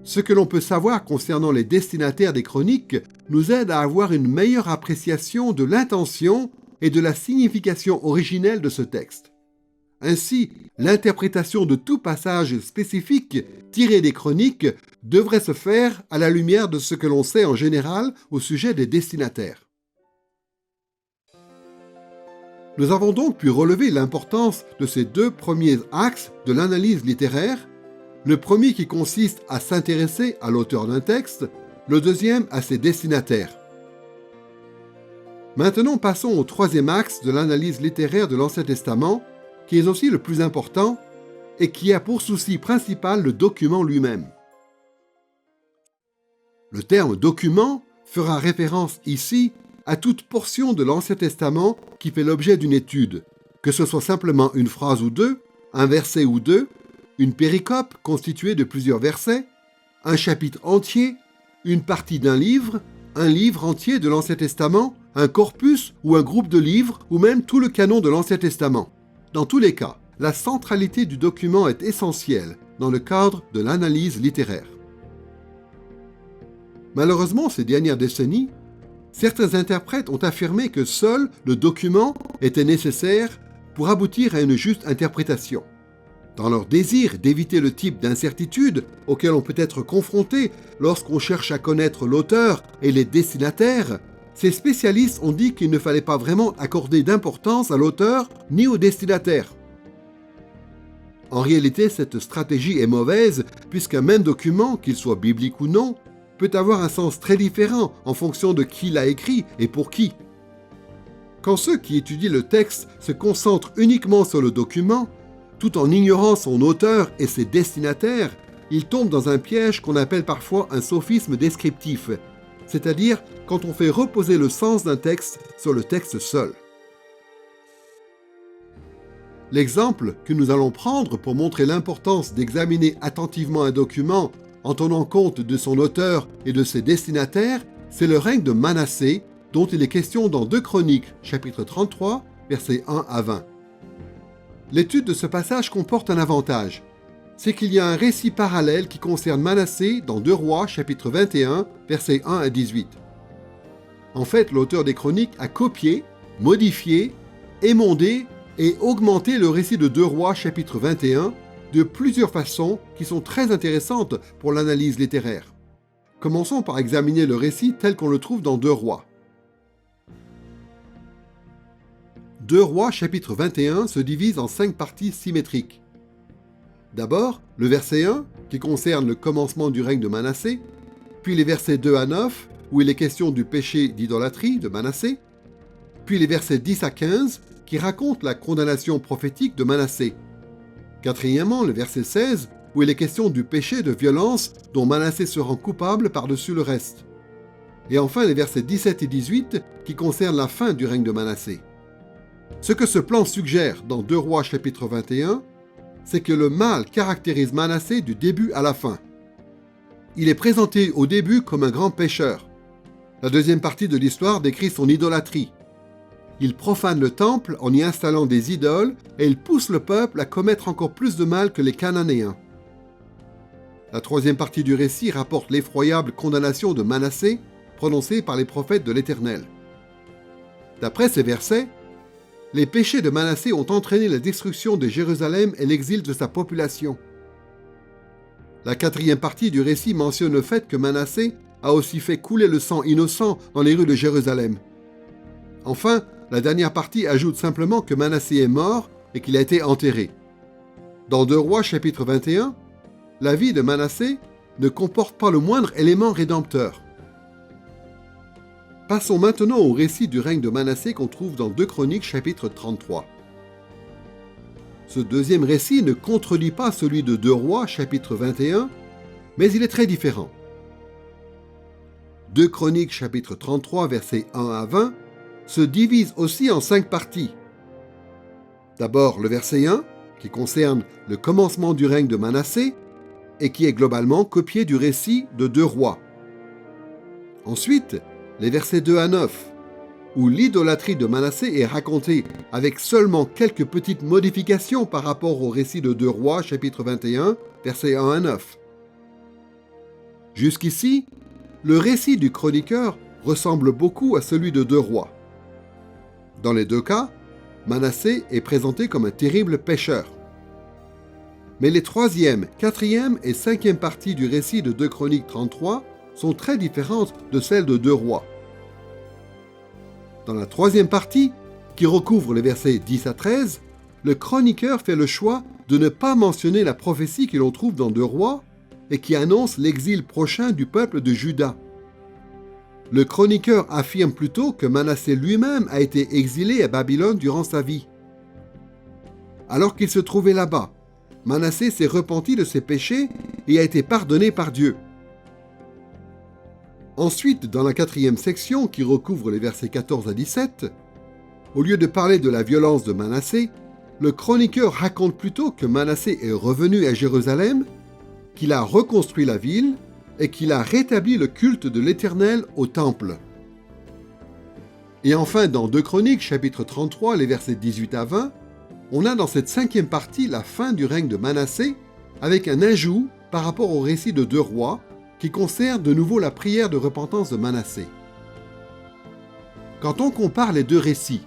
Ce que l'on peut savoir concernant les destinataires des Chroniques nous aide à avoir une meilleure appréciation de l'intention et de la signification originelle de ce texte. Ainsi, l'interprétation de tout passage spécifique tiré des chroniques devrait se faire à la lumière de ce que l'on sait en général au sujet des destinataires. Nous avons donc pu relever l'importance de ces deux premiers axes de l'analyse littéraire, le premier qui consiste à s'intéresser à l'auteur d'un texte, le deuxième à ses destinataires. Maintenant, passons au troisième axe de l'analyse littéraire de l'Ancien Testament, qui est aussi le plus important et qui a pour souci principal le document lui-même. Le terme « document » fera référence ici à toute portion de l'Ancien Testament qui fait l'objet d'une étude, que ce soit simplement une phrase ou deux, un verset ou deux, une péricope constituée de plusieurs versets, un chapitre entier, une partie d'un livre, un livre entier de l'Ancien Testament, un corpus ou un groupe de livres, ou même tout le canon de l'Ancien Testament. Dans tous les cas, la centralité du document est essentielle dans le cadre de l'analyse littéraire. Malheureusement, ces dernières décennies, certains interprètes ont affirmé que seul le document était nécessaire pour aboutir à une juste interprétation. Dans leur désir d'éviter le type d'incertitude auquel on peut être confronté lorsqu'on cherche à connaître l'auteur et les destinataires, ces spécialistes ont dit qu'il ne fallait pas vraiment accorder d'importance à l'auteur ni au destinataire. En réalité, cette stratégie est mauvaise puisqu'un même document, qu'il soit biblique ou non, peut avoir un sens très différent en fonction de qui l'a écrit et pour qui. Quand ceux qui étudient le texte se concentrent uniquement sur le document, tout en ignorant son auteur et ses destinataires, ils tombent dans un piège qu'on appelle parfois un sophisme descriptif, c'est-à-dire quand on fait reposer le sens d'un texte sur le texte seul. L'exemple que nous allons prendre pour montrer l'importance d'examiner attentivement un document en tenant compte de son auteur et de ses destinataires, c'est le règne de Manassé, dont il est question dans 2 Chroniques, chapitre 33, versets 1 à 20. L'étude de ce passage comporte un avantage, c'est qu'il y a un récit parallèle qui concerne Manassé dans 2 Rois, chapitre 21, versets 1 à 18. En fait, l'auteur des Chroniques a copié, modifié, émondé et augmenté le récit de 2 Rois, chapitre 21, de plusieurs façons qui sont très intéressantes pour l'analyse littéraire. Commençons par examiner le récit tel qu'on le trouve dans 2 Rois. 2 Rois chapitre 21 se divise en 5 parties symétriques. D'abord, le verset 1, qui concerne le commencement du règne de Manassé, puis les versets 2 à 9, où il est question du péché d'idolâtrie de Manassé, puis les versets 10 à 15, qui racontent la condamnation prophétique de Manassé. Quatrièmement, le verset 16, où il est question du péché de violence dont Manassé se rend coupable par-dessus le reste. Et enfin, les versets 17 et 18, qui concernent la fin du règne de Manassé. Ce que ce plan suggère dans 2 Rois chapitre 21, c'est que le mal caractérise Manassé du début à la fin. Il est présenté au début comme un grand pécheur. La deuxième partie de l'histoire décrit son idolâtrie. Il profane le temple en y installant des idoles et il pousse le peuple à commettre encore plus de mal que les Cananéens. La troisième partie du récit rapporte l'effroyable condamnation de Manassé prononcée par les prophètes de l'Éternel. D'après ces versets, les péchés de Manassé ont entraîné la destruction de Jérusalem et l'exil de sa population. La quatrième partie du récit mentionne le fait que Manassé a aussi fait couler le sang innocent dans les rues de Jérusalem. Enfin, la dernière partie ajoute simplement que Manassé est mort et qu'il a été enterré. Dans 2 Rois chapitre 21, la vie de Manassé ne comporte pas le moindre élément rédempteur. Passons maintenant au récit du règne de Manassé qu'on trouve dans 2 Chroniques chapitre 33. Ce deuxième récit ne contredit pas celui de 2 Rois chapitre 21, mais il est très différent. 2 Chroniques chapitre 33 versets 1 à 20 se divise aussi en 5 parties. D'abord le verset 1, qui concerne le commencement du règne de Manassé et qui est globalement copié du récit de 2 Rois. Ensuite, les versets 2 à 9, où l'idolâtrie de Manassé est racontée avec seulement quelques petites modifications par rapport au récit de 2 Rois, chapitre 21, versets 1 à 9. Jusqu'ici, le récit du chroniqueur ressemble beaucoup à celui de 2 Rois. Dans les deux cas, Manassé est présenté comme un terrible pécheur. Mais les 3e, 4e et 5e parties du récit de 2 Chroniques 33 sont très différentes de celles de 2 Rois. Dans la 3e partie, qui recouvre les versets 10 à 13, le chroniqueur fait le choix de ne pas mentionner la prophétie que l'on trouve dans 2 Rois et qui annonce l'exil prochain du peuple de Juda. Le chroniqueur affirme plutôt que Manassé lui-même a été exilé à Babylone durant sa vie. Alors qu'il se trouvait là-bas, Manassé s'est repenti de ses péchés et a été pardonné par Dieu. Ensuite, dans la 4e section qui recouvre les versets 14 à 17, au lieu de parler de la violence de Manassé, le chroniqueur raconte plutôt que Manassé est revenu à Jérusalem, qu'il a reconstruit la ville et qu'il a rétabli le culte de l'Éternel au temple. Et enfin, dans 2 Chroniques, chapitre 33, les versets 18 à 20, on a dans cette 5e partie la fin du règne de Manassé, avec un ajout par rapport au récit de 2 Rois, qui concerne de nouveau la prière de repentance de Manassé. Quand on compare les 2 récits,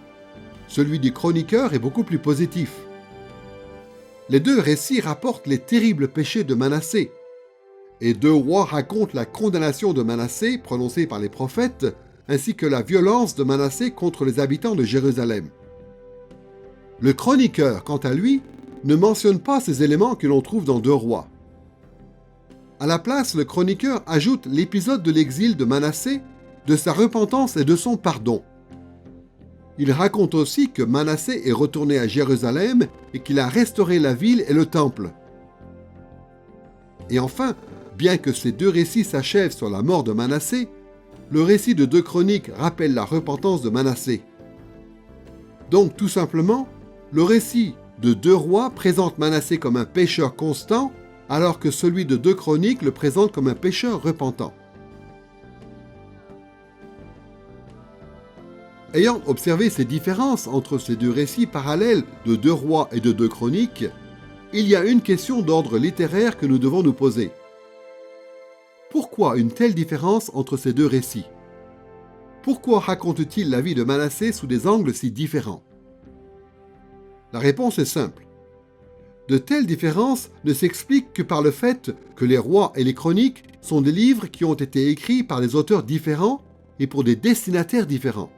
celui du chroniqueur est beaucoup plus positif. Les 2 récits rapportent les terribles péchés de Manassé, et 2 Rois racontent la condamnation de Manassé prononcée par les prophètes, ainsi que la violence de Manassé contre les habitants de Jérusalem. Le chroniqueur, quant à lui, ne mentionne pas ces éléments que l'on trouve dans 2 Rois. À la place, le chroniqueur ajoute l'épisode de l'exil de Manassé, de sa repentance et de son pardon. Il raconte aussi que Manassé est retourné à Jérusalem et qu'il a restauré la ville et le temple. Et enfin, bien que ces 2 récits s'achèvent sur la mort de Manassé, le récit de 2 Chroniques rappelle la repentance de Manassé. Donc, tout simplement, le récit de 2 Rois présente Manassé comme un pécheur constant, alors que celui de 2 Chroniques le présente comme un pécheur repentant. Ayant observé ces différences entre ces 2 récits parallèles de 2 Rois et de 2 Chroniques, il y a une question d'ordre littéraire que nous devons nous poser. Pourquoi une telle différence entre ces 2 récits? Pourquoi raconte-t-il la vie de Manassé sous des angles si différents? La réponse est simple. De telles différences ne s'expliquent que par le fait que les rois et les chroniques sont des livres qui ont été écrits par des auteurs différents et pour des destinataires différents.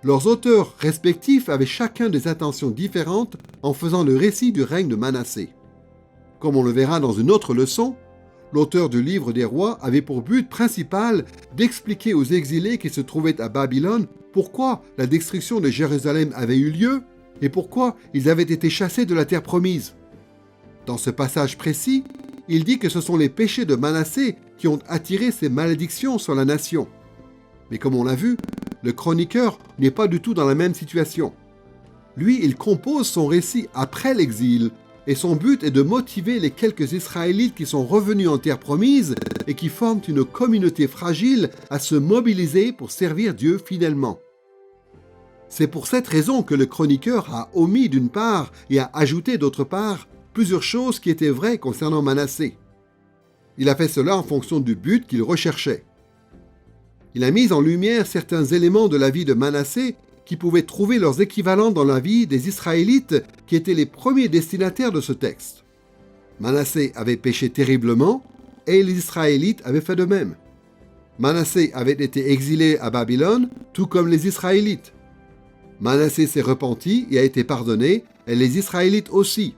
Leurs auteurs respectifs avaient chacun des intentions différentes en faisant le récit du règne de Manassé. Comme on le verra dans une autre leçon, l'auteur du livre des rois avait pour but principal d'expliquer aux exilés qui se trouvaient à Babylone pourquoi la destruction de Jérusalem avait eu lieu et pourquoi ils avaient été chassés de la terre promise. Dans ce passage précis, il dit que ce sont les péchés de Manassé qui ont attiré ces malédictions sur la nation. Mais comme on l'a vu, le chroniqueur n'est pas du tout dans la même situation. Lui, il compose son récit après l'exil, et son but est de motiver les quelques Israélites qui sont revenus en terre promise et qui forment une communauté fragile à se mobiliser pour servir Dieu fidèlement. C'est pour cette raison que le chroniqueur a omis d'une part et a ajouté d'autre part plusieurs choses qui étaient vraies concernant Manassé. Il a fait cela en fonction du but qu'il recherchait. Il a mis en lumière certains éléments de la vie de Manassé qui pouvaient trouver leurs équivalents dans la vie des Israélites qui étaient les premiers destinataires de ce texte. Manassé avait péché terriblement et les Israélites avaient fait de même. Manassé avait été exilé à Babylone, tout comme les Israélites. Manassé s'est repenti et a été pardonné, et les Israélites aussi.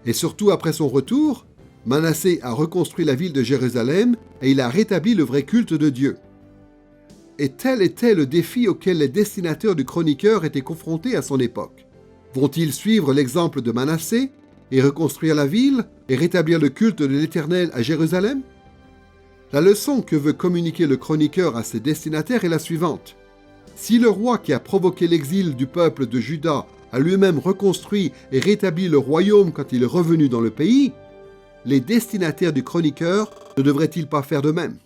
Et surtout après son retour, Manassé a reconstruit la ville de Jérusalem et il a rétabli le vrai culte de Dieu. Et tel était le défi auquel les destinataires du chroniqueur étaient confrontés à son époque. Vont-ils suivre l'exemple de Manassé et reconstruire la ville et rétablir le culte de l'Éternel à Jérusalem? La leçon que veut communiquer le chroniqueur à ses destinataires est la suivante. Si le roi qui a provoqué l'exil du peuple de Juda a lui-même reconstruit et rétabli le royaume quand il est revenu dans le pays, les destinataires du chroniqueur ne devraient-ils pas faire de même?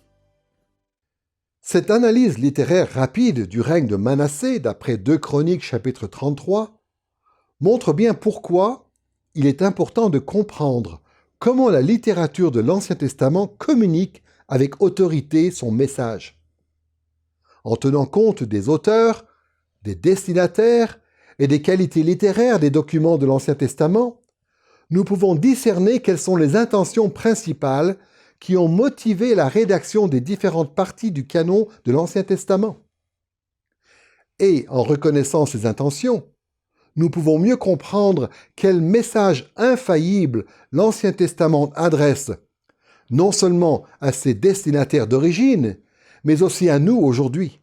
Cette analyse littéraire rapide du règne de Manassé, d'après 2 Chroniques chapitre 33, montre bien pourquoi il est important de comprendre comment la littérature de l'Ancien Testament communique avec autorité son message. En tenant compte des auteurs, des destinataires et des qualités littéraires des documents de l'Ancien Testament, nous pouvons discerner quelles sont les intentions principales qui ont motivé la rédaction des différentes parties du canon de l'Ancien Testament. Et en reconnaissant ces intentions, nous pouvons mieux comprendre quel message infaillible l'Ancien Testament adresse, non seulement à ses destinataires d'origine, mais aussi à nous aujourd'hui.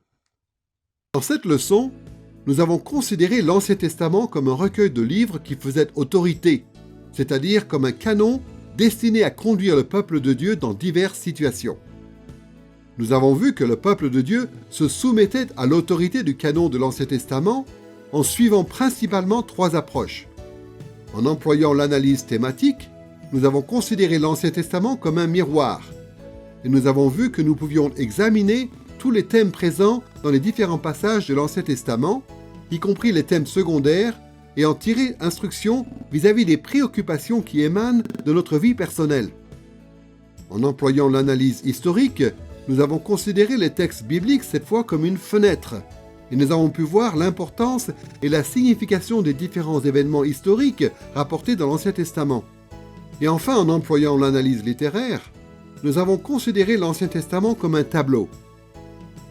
Dans cette leçon, nous avons considéré l'Ancien Testament comme un recueil de livres qui faisait autorité, c'est-à-dire comme un canon destiné à conduire le peuple de Dieu dans diverses situations. Nous avons vu que le peuple de Dieu se soumettait à l'autorité du canon de l'Ancien Testament en suivant principalement 3 approches. En employant l'analyse thématique, nous avons considéré l'Ancien Testament comme un miroir, et nous avons vu que nous pouvions examiner tous les thèmes présents dans les différents passages de l'Ancien Testament, y compris les thèmes secondaires, et en tirer instruction vis-à-vis des préoccupations qui émanent de notre vie personnelle. En employant l'analyse historique, nous avons considéré les textes bibliques cette fois comme une fenêtre, et nous avons pu voir l'importance et la signification des différents événements historiques rapportés dans l'Ancien Testament. Et enfin, en employant l'analyse littéraire, nous avons considéré l'Ancien Testament comme un tableau.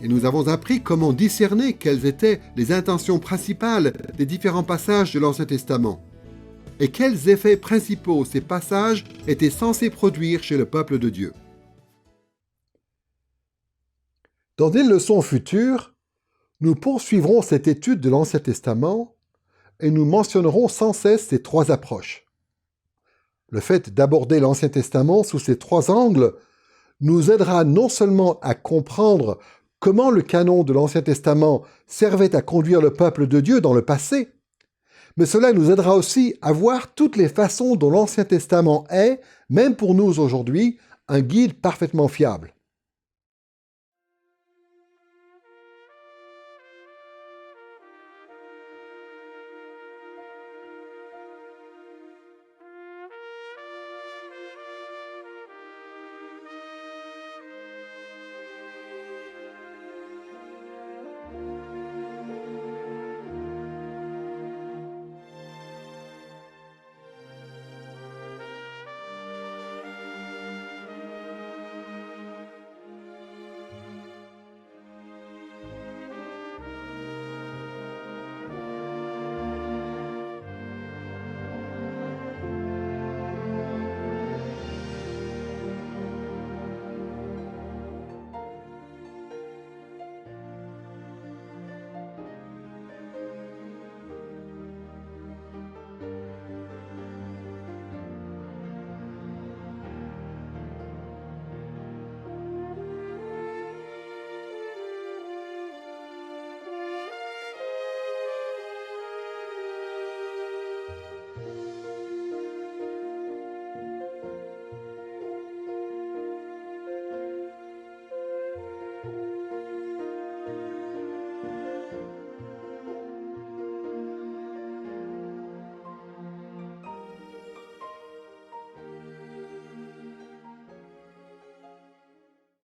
Et nous avons appris comment discerner quelles étaient les intentions principales des différents passages de l'Ancien Testament, et quels effets principaux ces passages étaient censés produire chez le peuple de Dieu. Dans des leçons futures, nous poursuivrons cette étude de l'Ancien Testament et nous mentionnerons sans cesse ces 3 approches. Le fait d'aborder l'Ancien Testament sous ces 3 angles nous aidera non seulement à comprendre comment le canon de l'Ancien Testament servait à conduire le peuple de Dieu dans le passé, mais cela nous aidera aussi à voir toutes les façons dont l'Ancien Testament est, même pour nous aujourd'hui, un guide parfaitement fiable.